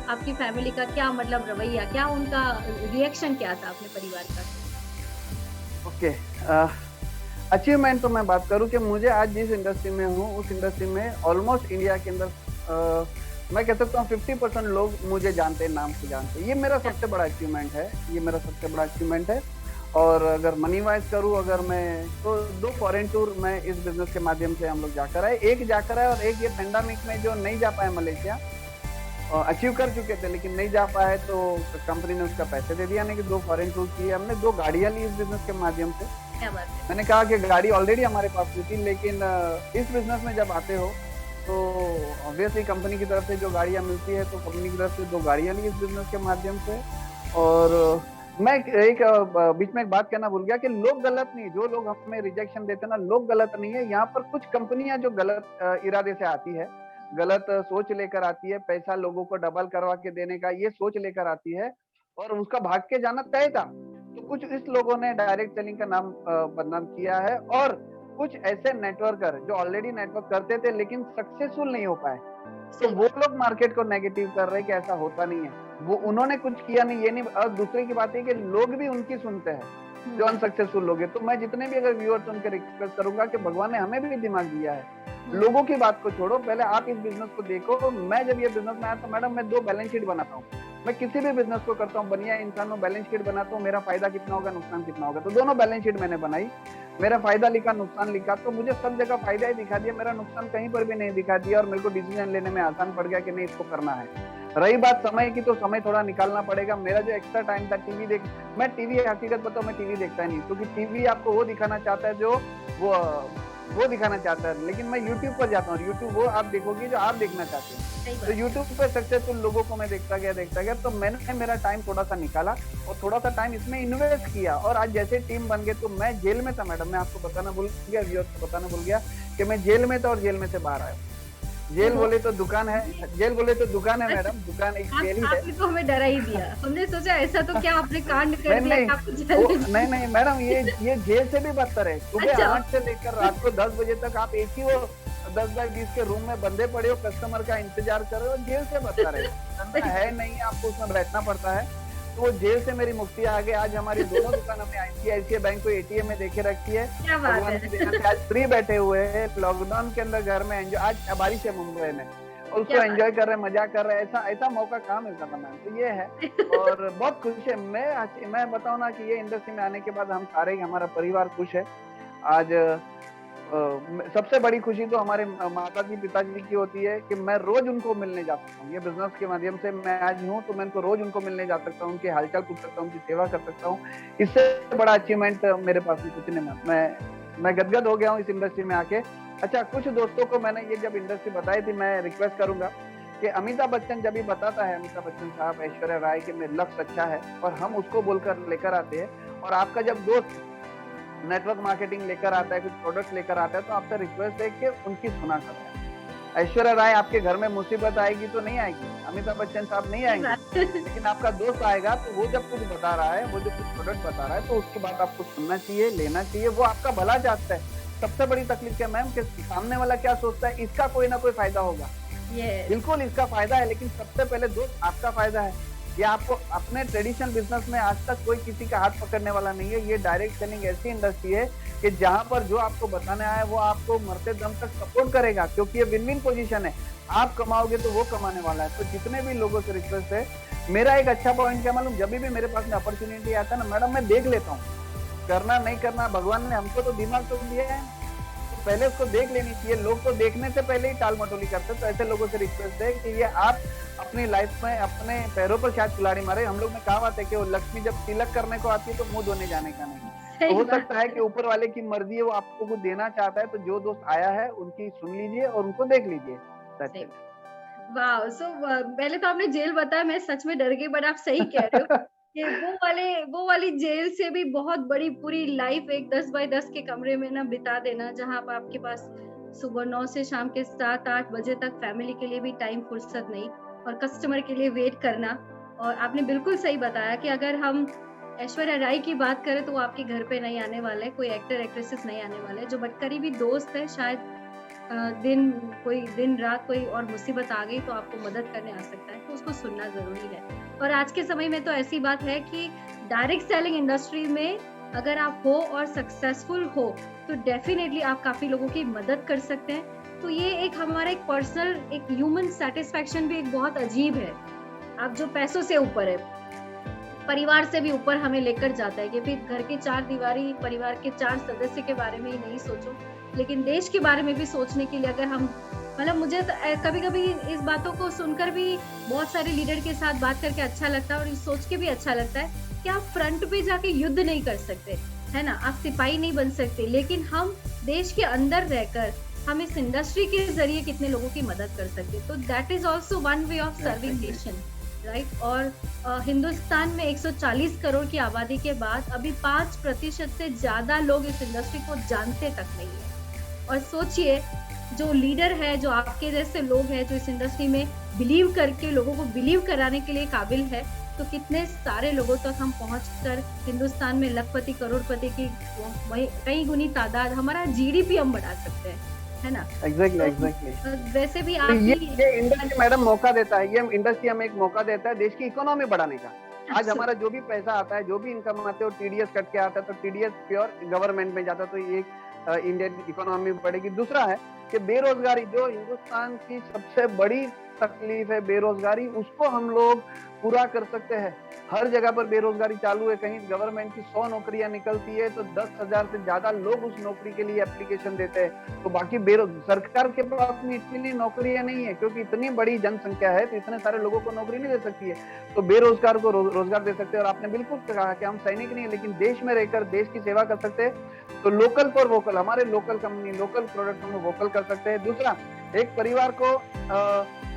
आपकी फैमिली का क्या मतलब रवैया, क्या उनका रिएक्शन क्या था अपने परिवार का? ओके, अचीवमेंट तो मैं बात करूं कि मुझे आज जिस इंडस्ट्री में हूं उस इंडस्ट्री में ऑलमोस्ट इंडिया के अंदर मैं कह सकता हूँ 50% लोग मुझे जानते हैं, नाम से जानते हैं। ये मेरा सबसे बड़ा अचीवमेंट है, ये मेरा सबसे बड़ा अचीवमेंट है। और अगर मनी वाइज करूँ, अगर मैं तो 2 फॉरेन टूर मैं इस बिजनेस के माध्यम से हम लोग जाकर आए। एक जाकर आए और एक ये पेंडेमिक में जो नहीं जा पाए मलेशिया, अचीव कर चुके थे लेकिन नहीं जा पाए, तो कंपनी ने उसका पैसे दे दिया। यानी कि 2 फॉरेन टूर किए हमने, 2 गाड़ियां ली इस बिजनेस के माध्यम से। क्या बात है। मैंने कहा कि गाड़ी ऑलरेडी हमारे पास थी, लेकिन इस बिजनेस में जब आते हो तो ऑब्वियसली कंपनी की तरफ से जो गाड़ियां मिलती है, तो कंपनी की तरफ से 2 गाड़ियां ली इस बिजनेस के माध्यम से। और मैं एक बीच में एक बात कहना भूल गया कि लोग गलत नहीं, जो लोग हमें रिजेक्शन देते हैं ना, लोग गलत नहीं है। यहाँ पर कुछ कंपनियां जो गलत इरादे से आती है, गलत सोच लेकर आती है, पैसा लोगों को डबल करवा के देने का ये सोच लेकर आती है, और उसका भाग के जाना तय था। तो कुछ इस लोगों ने डायरेक्ट सेलिंग का नाम बदनाम किया है, और कुछ ऐसे नेटवर्कर जो ऑलरेडी नेटवर्क करते थे लेकिन सक्सेसफुल नहीं हो पाए, तो वो लोग मार्केट को नेगेटिव कर रहे हैं कि ऐसा होता नहीं है, वो उन्होंने कुछ किया नहीं, ये नहीं। और दूसरी की बात है कि लोग भी उनकी सुनते हैं जो अनसक्सेसफुल लोग हैं। तो मैं जितने भी अगर व्यूअर्स उनके रिक्वेस्ट करूंगा कि भगवान ने हमें भी दिमाग दिया है, लोगों की बात को छोड़ो, पहले आप इस बिजनेस को देखो। मैं जब ये बिजनेस में आया तो मैडम मैं 2 बैलेंस शीट बनाता हूँ। मैं किसी भी बिजनेस को करता हूँ, बनिया इंसान हूँ, बैलेंस शीट बनाता हूँ, मेरा फायदा कितना होगा, नुकसान कितना होगा। तो दोनों बैलेंस शीट मैंने बनाई, मेरा फायदा लिखा, नुकसान लिखा, तो मुझे सब जगह फायदा ही दिखा दिया, मेरा नुकसान कहीं पर भी नहीं दिखा दिया, और मेरे को डिसीजन लेने में आसान पड़ गया कि नहीं इसको करना है। रही बात समय की, तो समय थोड़ा निकालना पड़ेगा। मेरा जो एक्स्ट्रा टाइम था टीवी देख, मैं टीवी हकीकत बताऊं, मैं टीवी देखता ही नहीं, क्योंकि टीवी आपको वो दिखाना चाहता है जो वो दिखाना चाहता है, लेकिन मैं यूट्यूब पर जाता हूँ, यूट्यूब वो आप देखोगे जो आप देखना चाहते हैं। तो यूट्यूब पे सक्सेसफुल लोगों को मैं देखता गया, तो मैंने मेरा टाइम थोड़ा सा निकाला और थोड़ा सा टाइम इसमें इन्वेस्ट किया, और आज जैसे टीम बन गए। तो मैं जेल में था मैडम, मैं आपको बताना भूल गया, व्यूअर्स को बताना भूल गया कि मैं जेल में था और जेल में से बाहर आया। जेल बोले तो दुकान है, जेल बोले तो दुकान है मैडम, दुकान एक जेल ही है। आपने तो हमें डरा ही दिया, हमने सोचा ऐसा तो क्या आपने कांड कर दिया कि आपको जेल में। नहीं मैडम, ये जेल से भी बदतर है। सुबह 8 से लेकर रात को 10 बजे तक आप एक ही वो 10 बाय 20 के रूम में बंधे पड़े हो, कस्टमर का इंतजार कर रहे हो, जेल से बदतर है नहीं, आपको उसमें बैठना पड़ता है। तो वो जेल से मेरी मुक्ति आ गई। आज हमारी दोनों दुकान हमने ICICI बैंक को ATM में देखे रखी है। क्या बात है। आज फ्री बैठे हुए हैं, लॉकडाउन के अंदर घर में एंजॉय। आज बारिश है मुंबई में, और उसको एंजॉय कर रहे हैं, मजा कर रहे हैं, ऐसा ऐसा मौका कहाँ मिलता था मैम। तो ये है और बहुत खुश है। मैं बताऊँ ना कि ये इंडस्ट्री में आने के बाद हम सारे ही, हमारा परिवार खुश है आज। सबसे बड़ी खुशी तो हमारे माता जी पिताजी की होती है कि मैं रोज उनको मिलने जा सकता हूँ। ये बिजनेस के माध्यम से मैं आज हूँ तो मैं उनको रोज उनको मिलने जा सकता हूँ, उनके हालचाल पूछ सकता हूँ, उनकी सेवा कर सकता हूँ। इससे बड़ा अचीवमेंट मेरे पास में कुछ नहीं। मैं गदगद हो गया हूँ इस इंडस्ट्री में आके। अच्छा, कुछ दोस्तों को मैंने ये जब इंडस्ट्री बताई थी, मैं रिक्वेस्ट करूंगा कि अमिताभ बच्चन जब भी बताता है, अमिताभ बच्चन साहब, ऐश्वर्या राय के मेरे लक्ष्य अच्छा है और हम उसको बोलकर लेकर आते हैं, और आपका जब दोस्त नेटवर्क मार्केटिंग लेकर आता है, कुछ प्रोडक्ट लेकर आता है, तो आपसे रिक्वेस्ट है कि उनकी सुना करें। ऐश्वर्या राय आपके घर में मुसीबत आएगी तो नहीं आएगी, अमिताभ बच्चन साहब नहीं आएंगे, लेकिन आपका दोस्त आएगा तो वो जब कुछ बता रहा है, वो जो कुछ प्रोडक्ट बता रहा है, तो उसके बाद आपको सुनना चाहिए, लेना चाहिए। वो आपका भला चाहता है। सबसे बड़ी तकलीफ क्या मैम, कि सामने वाला क्या सोचता है, इसका कोई ना कोई फायदा होगा। बिल्कुल इसका फायदा है, लेकिन सबसे पहले दोस्त आपका फायदा है। ये आपको अपने ट्रेडिशनल बिजनेस में आज तक कोई किसी का हाथ पकड़ने वाला नहीं है। ये डायरेक्ट सेलिंग ऐसी इंडस्ट्री है कि जहां पर जो आपको बताने आया है वो आपको मरते दम तक सपोर्ट करेगा, क्योंकि ये विन विन पोजीशन है। आप कमाओगे तो वो कमाने वाला है। तो जितने भी लोगों से रिक्वेस्ट है, मेरा एक अच्छा पॉइंट क्या मालूम, जब भी मेरे पास में अपॉर्चुनिटी आता है ना मैडम, मैं देख लेता हूँ। करना नहीं करना भगवान ने हमको तो दिमाग तो दिया है, तो पहले उसको देख लेनी चाहिए। लोग तो देखने से पहले ही टाल मटोली करते हैं। तो ऐसे लोगों से रिक्वेस्ट है कि ये आप अपनी लाइफ में अपने पैरों पर शायद कुल्हाड़ी मारे। हम लोग में कहावत है कि वो लक्ष्मी जब तिलक करने को आती है तो मुंह धोने जाने का नहीं। तो हो सकता है कि ऊपर वाले की मर्जी है, वो आपको कुछ देना चाहता है। तो जो दोस्त आया है उनकी सुन लीजिए और उनको देख लीजिए। वाह, सो पहले तो आपने जेल बताया, मैं सच में डर गई, बट आप सही कह रहे हो कि वो वाली जेल से भी बहुत बड़ी पूरी लाइफ एक 10 बाय 10 के कमरे में ना बिता देना, जहाँ पर आपके पास सुबह 9 से शाम के 7-8 बजे तक फैमिली के लिए भी टाइम फुर्सत नहीं, और कस्टमर के लिए वेट करना। और आपने बिल्कुल सही बताया कि अगर हम ऐश्वर्या राय की बात करें तो वो आपके घर पे नहीं आने वाले, कोई एक्टर एक्ट्रेसेस नहीं आने वाले। जो बट करीबी दोस्त है, शायद दिन रात कोई और मुसीबत आ गई तो आपको मदद करने आ सकता है, तो उसको सुनना जरूरी है। और आज के समय में तो ऐसी बात है कि डायरेक्ट सेलिंग इंडस्ट्री में अगर आप हो और सक्सेसफुल हो तो डेफिनेटली आप काफी लोगों की मदद कर सकते हैं। तो ये एक हमारा एक पर्सनल, एक ह्यूमन सेटिस्फेक्शन भी एक बहुत अजीब है। आप जो पैसों से ऊपर है, परिवार से भी ऊपर हमें लेकर जाता है कि फिर घर के 4 दीवारी, परिवार के 4 सदस्य के बारे में ही नहीं सोचो, लेकिन देश के बारे में भी सोचने के लिए अगर हम, मतलब मुझे कभी-कभी इस बातों को सुनकर भी बहुत सारे लीडर के साथ बात करके अच्छा लगता है, और सोच के भी अच्छा लगता है कि आप फ्रंट पे जाके युद्ध नहीं कर सकते, है ना, आप सिपाही नहीं बन सकते, लेकिन हम देश के अंदर रहकर हम इस इंडस्ट्री के जरिए कितने लोगों की मदद कर सकते। तो that is also one way of serving nation, right. और हिंदुस्तान में 140 करोड़ की आबादी के बाद अभी 5% से ज्यादा लोग इस इंडस्ट्री को जानते तक नहीं है। और सोचिए, जो लीडर है, जो आपके जैसे लोग हैं, जो इस इंडस्ट्री में बिलीव करके लोगों को बिलीव कराने के लिए काबिल है, तो कितने सारे लोगों तक हम पहुंचकर हिंदुस्तान में लखपति करोड़पति की कई गुनी तादाद, हमारा जीडीपी हम बढ़ा सकते हैं, है ना। एग्जैक्टली। वैसे भी आप ये इंडस्ट्री मैडम मौका देता है, ये इंडस्ट्री हमें एक मौका देता है देश की इकोनॉमी बढ़ाने का। आज हमारा जो भी पैसा आता है, जो भी इनकम आते है, टीडीएस कट के आता है, तो टीडीएस प्योर गवर्नमेंट में जाता है, तो एक इंडियन इकोनॉमी बढ़ेगी। दूसरा है कि बेरोजगारी, जो हिंदुस्तान की सबसे बड़ी तकलीफ है बेरोजगारी, उसको हम लोग पूरा कर सकते हैं। हर जगह पर बेरोजगारी चालू है। कहीं गवर्नमेंट की 100 नौकरियां निकलती है तो 10,000 से ज्यादा लोग उस नौकरी के लिए एप्लीकेशन देते हैं। तो बाकी सरकार के पास में इतनी नौकरियां नहीं है, क्योंकि इतनी बड़ी जनसंख्या है, तो इतने सारे लोगों को नौकरी नहीं दे सकती है। तो बेरोजगार को रोजगार दे सकते हैं। और आपने बिल्कुल कहा कि हम सैनिक नहीं है, लेकिन देश में रहकर देश की सेवा कर सकते हैं। तो लोकल फॉर वोकल, हमारे लोकल कंपनी, लोकल प्रोडक्ट हम वोकल कर सकते हैं। दूसरा, एक परिवार को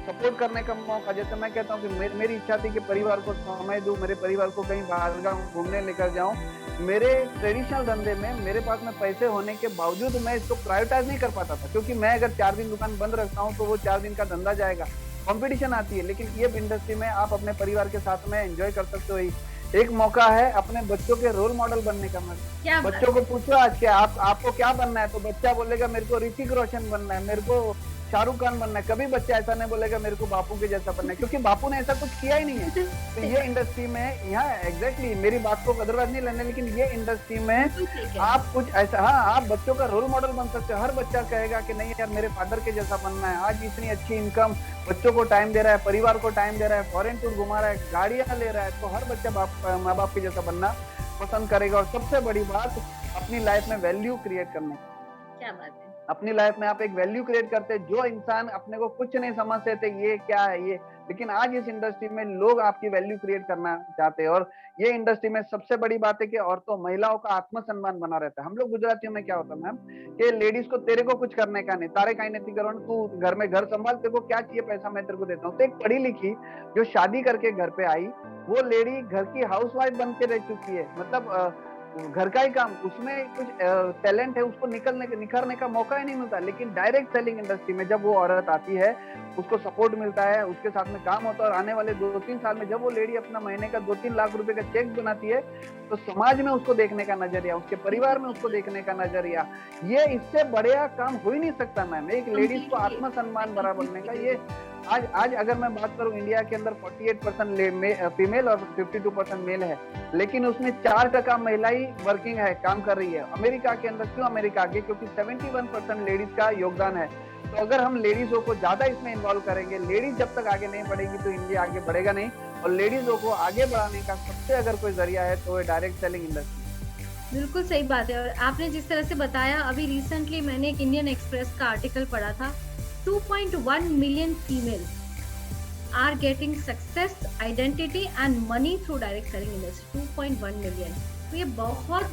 सपोर्ट करने का मौका, जैसे मैं कहता हूँ कि मेरी इच्छा थी कि परिवार को समय दूं, मेरे परिवार को कहीं बाहर घूमने लेकर जाऊं। मेरे ट्रेडिशनल धंधे में मेरे पास में पैसे होने के बावजूद मैं इसको प्रायोरिटाइज नहीं कर पाता था, क्योंकि मैं अगर 4 दिन दुकान बंद रखता हूँ तो वो 4 दिन का धंधा जाएगा, कंपटीशन आती है। लेकिन ये इंडस्ट्री में आप अपने परिवार के साथ में एंजॉय कर सकते हो। एक मौका है अपने बच्चों के रोल मॉडल बनने का। बच्चों को पूछो आज के आपको क्या बनना है, तो बच्चा बोलेगा मेरे को ऋतिक रोशन बनना है, मेरे को शाहरुख खान बनना है, कभी बच्चा ऐसा नहीं बोलेगा मेरे को बापू के जैसा बनना है, क्योंकि बापू ने ऐसा कुछ किया ही नहीं है। तो ये इंडस्ट्री में यहाँ एग्जैक्टली मेरी बात को अदरवाइज नहीं लेने, लेकिन ये इंडस्ट्री में आप कुछ ऐसा, हाँ आप बच्चों का रोल मॉडल बन सकते हो। हर बच्चा कहेगा कि नहीं यार मेरे फादर के जैसा बनना है। आज इतनी अच्छी इनकम, बच्चों को टाइम दे रहा है, परिवार को टाइम दे रहा है, फॉरेन टूर घुमा रहा है, गाड़ियां ले रहा है, तो हर बच्चा माँ बाप के जैसा बनना पसंद करेगा। और सबसे बड़ी बात, अपनी लाइफ में वैल्यू क्रिएट करना। क्या बात है, अपनी लाइफ में आप एक वैल्यू क्रिएट करते हैं। जो इंसान अपने को कुछ नहीं समझते थे ये क्या है ये, लेकिन आज इस इंडस्ट्री में लोग आपकी वैल्यू क्रिएट करना चाहते हैं। और ये इंडस्ट्री में सबसे बड़ी बात है कि औरतों महिलाओं का आत्मसम्मान बना रहता है। हम लोग गुजरातियों में क्या होता है मैम कि लेडीज को तेरे को कुछ करने का नहीं, तारे काई नहीं करो, तू घर में घर संभाल, तेरे को क्या चाहिए पैसा मैं तेरे को देता हूँ। तो एक पढ़ी लिखी जो शादी करके घर पे आई, वो लेडी घर की हाउसवाइफ बन के रह चुकी है। मतलब घर का ही काम, उसमें कुछ टैलेंट है, उसको निखरने का मौका ही नहीं मिलता। लेकिन डायरेक्ट सेलिंग इंडस्ट्री में जब वो औरत आती है, उसको सपोर्ट मिलता है, उसके साथ में काम होता है, और आने वाले 2-3 साल में जब वो लेडी अपना महीने का 2-3 लाख रुपए का चेक बनाती है, तो समाज में उसको देखने का नजरिया, उसके परिवार में उसको देखने का नजरिया, ये इससे बढ़िया काम हो ही नहीं सकता मैम। एक लेडीज को आत्मसम्मान बड़ा बनने का ये आज अगर मैं बात करूं, इंडिया के अंदर 48% फीमेल और 52% मेल है, लेकिन उसमें 4% महिला ही वर्किंग है, काम कर रही है। अमेरिका के अंदर क्यों अमेरिका आगे? क्योंकि 71% लेडीज का योगदान है। तो अगर हम लेडीजों को ज्यादा इसमें इन्वॉल्व करेंगे, लेडीज जब तक आगे नहीं बढ़ेगी तो इंडिया आगे बढ़ेगा नहीं। और लेडीजों को आगे बढ़ाने का सबसे अगर कोई जरिया है तो डायरेक्ट सेलिंग इंडस्ट्री। बिल्कुल सही बात है। और आपने जिस तरह से बताया, अभी रिसेंटली मैंने एक इंडियन एक्सप्रेस का आर्टिकल पढ़ा था, 2.1 million females are getting success, identity and money through direct selling industry. 2.1 million, तो ये बहुत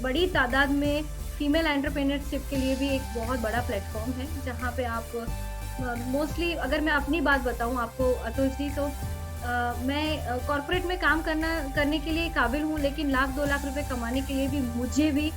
बड़ी तादाद में फीमेल एंटरप्रेन्योरशिप के लिए भी एक बहुत बड़ा प्लेटफॉर्म है, जहाँ पे आप मोस्टली, अगर मैं अपनी बात बताऊँ आपको अतुल जी, तो मैं कॉर्पोरेट में काम करने के लिए काबिल हूँ, लेकिन 1-2 लाख रुपए कमाने के लिए भी मुझे भी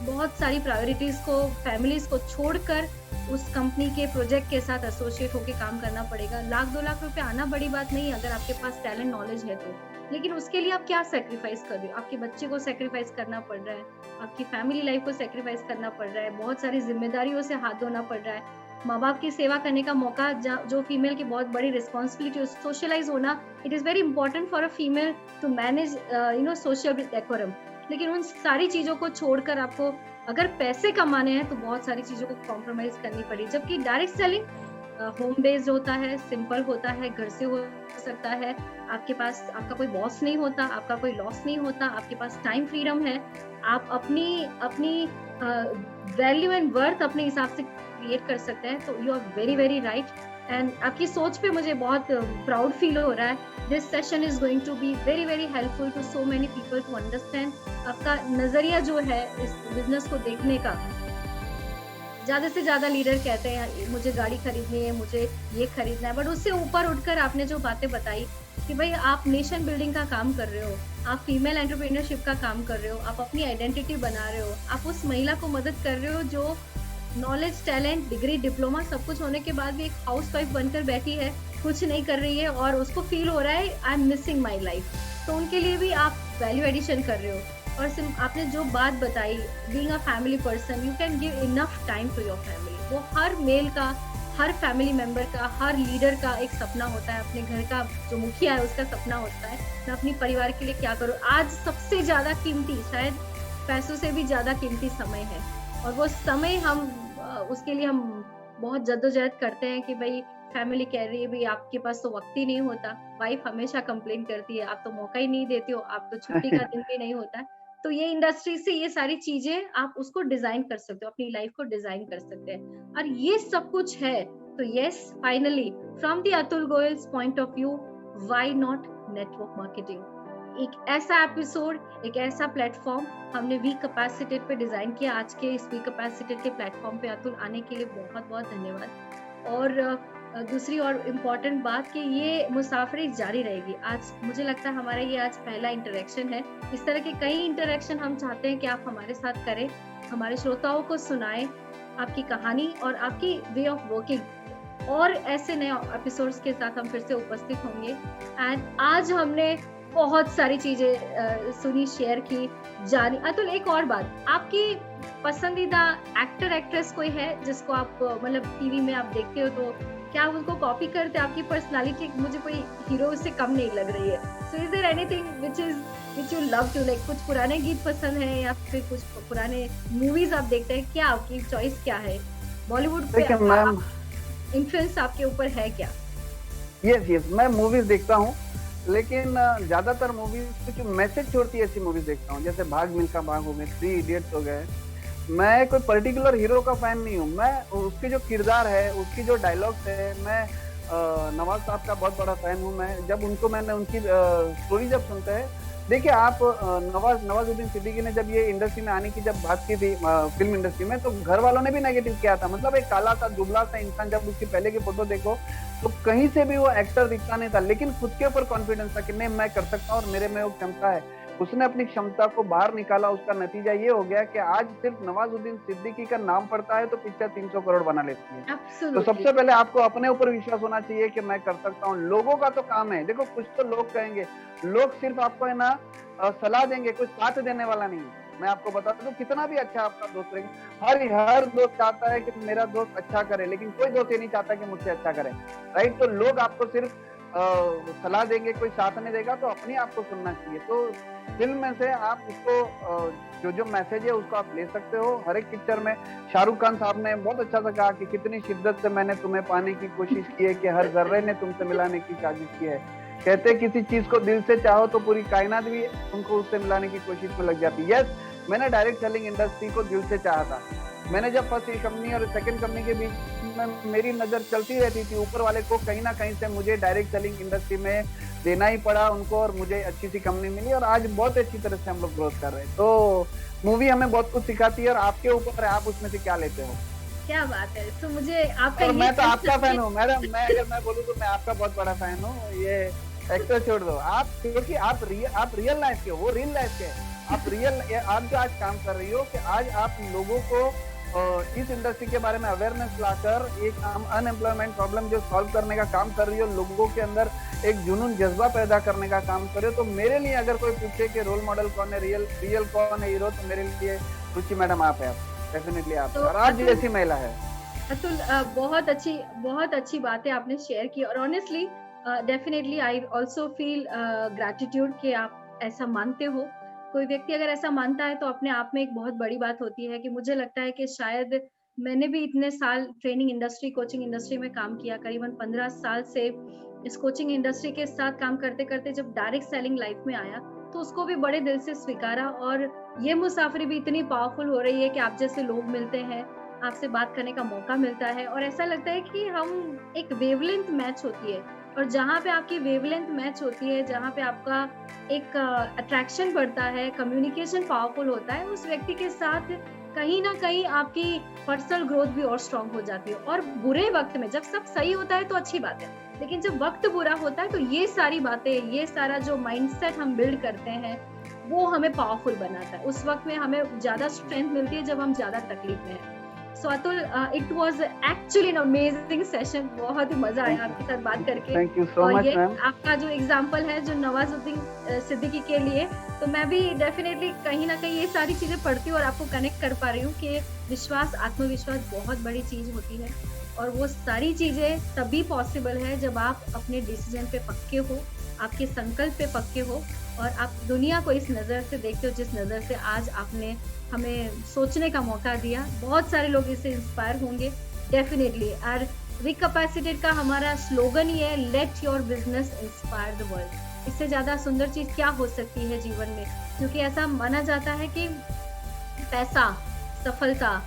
बहुत सारी प्रायोरिटीज को, फैमिलीज को छोड़कर उस कंपनी के प्रोजेक्ट के साथ एसोसिएट होकर काम करना पड़ेगा। 1-2 लाख रुपए आना बड़ी बात नहीं है अगर आपके पास टैलेंट नॉलेज है तो, लेकिन उसके लिए आप क्या सेक्रीफाइस कर रहे हो? आपके बच्चे को सेक्रीफाइस करना पड़ रहा है, आपकी फैमिली लाइफ को सेक्रीफाइस करना पड़ रहा है, बहुत सारी जिम्मेदारियों से हाथ धोना पड़ रहा है, माँ बाप की सेवा करने का मौका, जो फीमेल की बहुत बड़ी रिस्पॉन्सिबिलिटी, सोशलाइज होना, it is very important for a female to manage social decorum. लेकिन उन सारी चीजों को छोड़कर आपको अगर पैसे कमाने हैं तो बहुत सारी चीजों को कॉम्प्रोमाइज करनी पड़ी। जबकि डायरेक्ट सेलिंग होम बेस्ड होता है, सिंपल होता है, घर से हो सकता है, आपके पास आपका कोई बॉस नहीं होता, आपका कोई लॉस नहीं होता, आपके पास टाइम फ्रीडम है, आप अपनी वैल्यू एंड वर्थ अपने हिसाब से क्रिएट कर सकते हैं। तो you are very very right, and आपकी सोच पे मुझे बहुत प्राउड फील हो रहा है। This session is going to be very very helpful to so many people to understand. आपका नजरिया जो है इस बिजनेस को देखने का, ज्यादा से ज्यादा लीडर कहते हैं मुझे गाड़ी खरीदनी है, मुझे ये खरीदना है, बट उससे ऊपर उठकर आपने जो बातें बताई कि भाई आप नेशन बिल्डिंग का काम कर रहे हो, आप फीमेल एंटरप्रेन्योरशिप का काम कर रहे हो, आप अपनी आइडेंटिटी बना रहे हो, आप उस महिला को मदद कर रहे हो जो नॉलेज, टैलेंट, डिग्री, डिप्लोमा सब कुछ होने के बाद भी एक हाउसवाइफ बनकर बैठी है, कुछ नहीं कर रही है, और उसको फील हो रहा है I am missing my life, तो उनके लिए भी आप वैल्यू एडिशन कर रहे हो। और आपने जो बात बताई, being a family person, you can give enough time to your family. वो हर मेल का, हर फैमिली मेंबर का, हर लीडर का एक सपना होता है, अपने घर का जो मुखिया है उसका सपना होता है, मैं अपने परिवार के लिए क्या करूँ। आज सबसे ज्यादा कीमती, शायद पैसों से भी ज्यादा कीमती समय है, और वो समय हम उसके लिए हम बहुत जद्दोजहद करते हैं कि भाई फैमिली कह रही है भाई आपके पास तो वक्त ही नहीं होता, वाइफ हमेशा कंप्लेन करती है आप तो मौका ही नहीं देते हो, आप तो छुट्टी का दिन भी नहीं होता है। तो ये इंडस्ट्री से ये सारी चीजें आप उसको डिजाइन कर सकते हो, अपनी लाइफ को डिजाइन कर सकते हैं, और ये सब कुछ है। तो yes, finally from the Atul Goyal's point of view, why not network marketing? एक ऐसा एपिसोड, एक ऐसा प्लेटफॉर्म हमने वी कैपेसिटेड पे डिजाइन किया। आज के इस वी कैपेसिटेड के प्लेटफॉर्म पे अतुल आने के लिए बहुत बहुत धन्यवाद। और दूसरी और इम्पोर्टेंट बात कि ये मुसाफरी जारी रहेगी। आज मुझे लगता है हमारा ये आज पहला इंटरेक्शन है, इस तरह के कई इंटरेक्शन हम चाहते हैं कि आप हमारे साथ करें, हमारे श्रोताओं को सुनाएं आपकी कहानी और आपकी वे ऑफ वर्किंग, और ऐसे नए एपिसोड्स के साथ हम फिर से उपस्थित होंगे। एंड आज हमने बहुत सारी चीजें सुनी, शेयर की, जानी। अतुल, एक और बात, आपकी पसंदीदा एक्टर एक्ट्रेस कोई है जिसको आप मतलब टीवी में आप देखते हो तो क्या आप उनको कॉपी करते हो? आपकी पर्सनालिटी मुझे कोई हीरो से कम नहीं लग रही है। So is there anything which you love to, like कुछ पुराने गीत पसंद है या फिर कुछ पुराने मूवीज आप देखते हैं? क्या आपकी चॉइस क्या है? बॉलीवुड पे देखिए मैम, इन्फ्लुएंस आपके ऊपर है क्या? यस यस, मैं मूवीज देखता हूँ, लेकिन ज्यादातर मूवीज कुछ मैसेज छोड़ती है ऐसी मूवीज देखता हूँ, जैसे भाग मिल्खा भाग हो गए, थ्री इडियट्स हो गए। मैं कोई पर्टिकुलर हीरो का फैन नहीं हूँ, मैं उसके जो किरदार है, उसकी जो डायलॉग्स है, मैं नवाज साहब का बहुत बड़ा फैन हूँ। मैं जब मैंने उनकी स्टोरी जब सुनते हैं, देखिए आप, नवाजुद्दीन सिद्दीकी ने जब ये इंडस्ट्री में आने की जब बात की थी फिल्म इंडस्ट्री में, तो घर वालों ने भी नेगेटिव किया था। मतलब एक काला सा दुबला सा इंसान, जब उसकी पहले की फोटो देखो तो कहीं से भी वो एक्टर दिखता नहीं था, लेकिन खुद के ऊपर कॉन्फिडेंस था कि नहीं, मैं कर सकता हूँ और मेरे में वो क्षमता है। उसने अपनी क्षमता को बाहर निकाला, उसका नतीजा ये हो गया कि आज सिर्फ नवाजुद्दीन सिद्दीकी का नाम पड़ता है तो पिक्चर 300 करोड़ बना लेती है। तो एब्सोल्युटली। सबसे पहले आपको अपने ऊपर विश्वास होना चाहिए कि मैं कर सकता हूँ। लोगों का तो काम है, देखो कुछ तो लोग कहेंगे, लोग सिर्फ आपको है ना सलाह देंगे, कोई साथ देने वाला नहीं है। मैं आपको बता दूं, कितना भी अच्छा आपका दोस्त रहेगा, हर दोस्त चाहता है कि मेरा दोस्त अच्छा करे, लेकिन कोई दोस्त ये नहीं चाहता कि मुझसे अच्छा करे, राइट? तो लोग आपको सिर्फ सलाह देंगे, कोई साथ नहीं देगा, तो अपने आप को सुनना चाहिए। तो फिल्म में से आप उसको जो मैसेज है उसको आप ले सकते हो। हर एक पिक्चर में शाहरुख खान साहब ने बहुत अच्छा सा कहा कि कितनी शिद्दत से मैंने तुम्हें पाने की कोशिश की है कि हर जर्रे ने तुमसे मिलाने की साजिश की है। कहते किसी चीज को दिल से चाहो तो पूरी कायनात भी तुमको उससे मिलाने की कोशिश में लग जाती है। यस, मैंने डायरेक्ट सेलिंग इंडस्ट्री को दिल से चाहा था। मैंने जब फर्स्ट कंपनी और सेकंड कंपनी के बीच में मेरी नजर चलती रहती थी, ऊपर वाले को कहीं ना कहीं से मुझे डायरेक्ट सेलिंग इंडस्ट्री में देना ही पड़ा उनको, और मुझे अच्छी सी कंपनी मिली और आज बहुत अच्छी तरह से हम लोग ग्रोथ कर रहे हैं। तो मूवी हमें बहुत कुछ सिखाती है और आपके ऊपर है, आप उसमें से क्या लेते हो। क्या बात है। तो मुझे आपका, और मैं तो आपका फैन हूँ मैडम, मैं अगर मैं बोलूँ तो मैं आपका बहुत बड़ा फैन हूँ। ये एक्टर छोड़ दो आप, क्योंकि आप रियल लाइफ के हो, वो रियल लाइफ के आप जो आज काम कर रही हो कि आज आप लोगों को इस इंडस्ट्री के बारे में अवेयरनेस लाकर एक अनएम्प्लॉयमेंट प्रॉब्लम जो सॉल्व करने का काम कर रही हो, लोगों के अंदर एक जुनून जज्बा पैदा करने का काम कर रहे हो। तो मेरे लिए अगर कोई पूछे कि रोल मॉडल कौन है, रियल कौन है हीरो, तो मेरे लिए रुचि मैडम आप है, डेफिनेटली आप तो और आप जैसी महिला है। अतुल, बहुत अच्छी बातें आपने शेयर की, और honestly definitely I also feel gratitude कि आप ऐसा मानते हो। कोई व्यक्ति अगर ऐसा मानता है तो अपने आप में एक बहुत बड़ी बात होती है। कि मुझे लगता है कि शायद मैंने भी इतने साल ट्रेनिंग इंडस्ट्री, कोचिंग इंडस्ट्री में काम किया, करीबन 15 साल से इस कोचिंग इंडस्ट्री के साथ काम करते करते जब डायरेक्ट सेलिंग लाइफ में आया तो उसको भी बड़े दिल से स्वीकारा। और ये मुसाफिरी भी इतनी पावरफुल हो रही है कि आप जैसे लोग मिलते हैं, आपसे बात करने का मौका मिलता है, और ऐसा लगता है कि हम एक वेवलेंथ मैच होती है। और जहाँ पे आपकी वेवलेंथ मैच होती है, जहाँ पे आपका एक अट्रैक्शन बढ़ता है, कम्युनिकेशन पावरफुल होता है, उस व्यक्ति के साथ कहीं ना कहीं आपकी पर्सनल ग्रोथ भी और स्ट्रांग हो जाती है। और बुरे वक्त में जब सब सही होता है तो अच्छी बात है, लेकिन जब वक्त बुरा होता है तो ये सारी बातें, ये सारा जो माइंडसेट हम बिल्ड करते हैं वो हमें पावरफुल बनाता है। उस वक्त में हमें ज्यादा स्ट्रेंथ मिलती है जब हम ज्यादा तकलीफ में हैं। So Atul, it was actually an amazing session, बहुत ही मजा आया आपके साथ बात करके। Thank you so much ma'am. आपका जो एग्जांपल है जो नवाजुद्दीन सिद्दीकी के लिए, तो मैं भी डेफिनेटली कहीं ना कहीं ये सारी चीजें पढ़ती हूँ और आपको कनेक्ट कर पा रही हूँ कि विश्वास, आत्मविश्वास बहुत बड़ी चीज होती है। और वो सारी चीजें तभी पॉसिबल है जब आप अपने डिसीजन पे पक्के हो, आपके संकल्प पे पक्के हो, और आप दुनिया को इस नजर से देखते हो जिस नजर से आज आपने हमें सोचने का मौका दिया। बहुत सारे लोग इससे इंस्पायर होंगे डेफिनेटली। और रिकैपेसिटेट का हमारा स्लोगन ही है, let your business inspire the world. इससे ज्यादा सुंदर चीज क्या हो सकती है जीवन में, क्योंकि ऐसा माना जाता है कि पैसा, सफलता,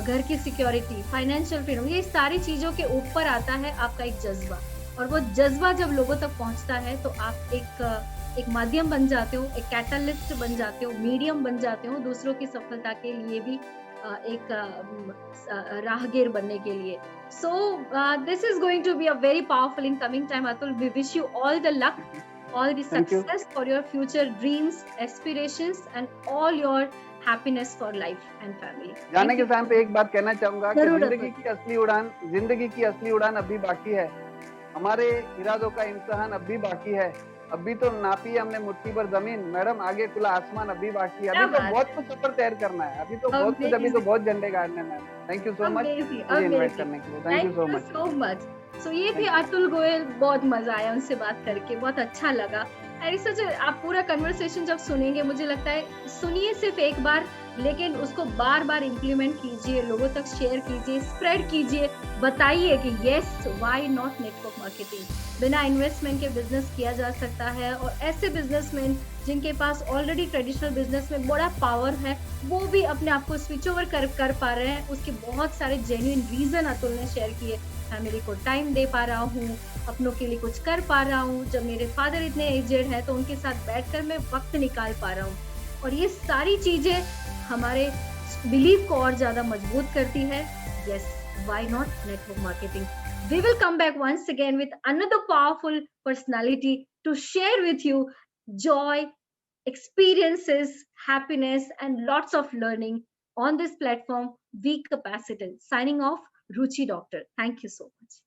घर की सिक्योरिटी, फाइनेंशियल फ्रीडम, ये सारी चीजों के ऊपर आता है आपका एक जज्बा। और वो जज्बा जब लोगों तक पहुंचता है तो आप एक माध्यम बन जाते हो, एक कैटलिस्ट बन जाते हो, मीडियम बन जाते हो दूसरों की सफलता के लिए भी, एक राहगीर बनने के लिए। So this is going to be a very powerful in coming time Atul. We wish you all the luck, all the success for your future dreams, aspirations and all your happiness for life and family. जाने के time पे एक बात कहना चाहूंगा कि जिंदगी की असली उड़ान अभी बाकी है। हमारे इरादों का इम्तिहान अभी बाकी है। अभी तो नापी है हमने मुट्ठी भर जमीन, मैडम आगे खुला आसमान अभी बाकी है, क्या अभी तो बात बहुत कुछ सफर तैयार करना है, अभी तो बहुत कुछ, अभी तो अमेजिंग बहुत झंडे गाड़ने में। Thank you so much amazing मुझे इनवाइट अमेजिंग करने के लिए, thank you thank so you much. So much. So ये थे थैंक यू। अतुल गोयल, बहुत मजा आया उनसे बात करके, बहुत अच्छा लगा। ऐसा जो आप पूरा कन्वर्सेशन जब सुनेंगे, मुझे लगता है सुनिए सिर्फ एक बार, लेकिन उसको बार बार इम्प्लीमेंट कीजिए, लोगों तक शेयर कीजिए, स्प्रेड कीजिए, बताइए कि yes why not network marketing. बिना इन्वेस्टमेंट के बिजनेस किया जा सकता है, और ऐसे बिजनेसमैन जिनके पास ऑलरेडी ट्रेडिशनल बिजनेस में बड़ा पावर है, वो भी अपने आप को स्विच ओवर कर पा रहे हैं। उसके बहुत सारे जेन्युइन रीजन अतुल ने शेयर किए। फैमिली को टाइम दे पा रहा हूँ, अपनों के लिए कुछ कर पा रहा हूँ, जब मेरे फादर इतने एजेड है तो उनके साथ बैठकर मैं वक्त निकाल पा रहा हूँ, और ये सारी चीजें हमारे बिलीव को और ज्यादा मजबूत करती है। Yes, why not network marketing. We will come back once again with another powerful personality to share with you joy, experiences, happiness, and lots of learning on this platform, We Capacitant. Signing off, Ruchi Doctor. Thank you so much.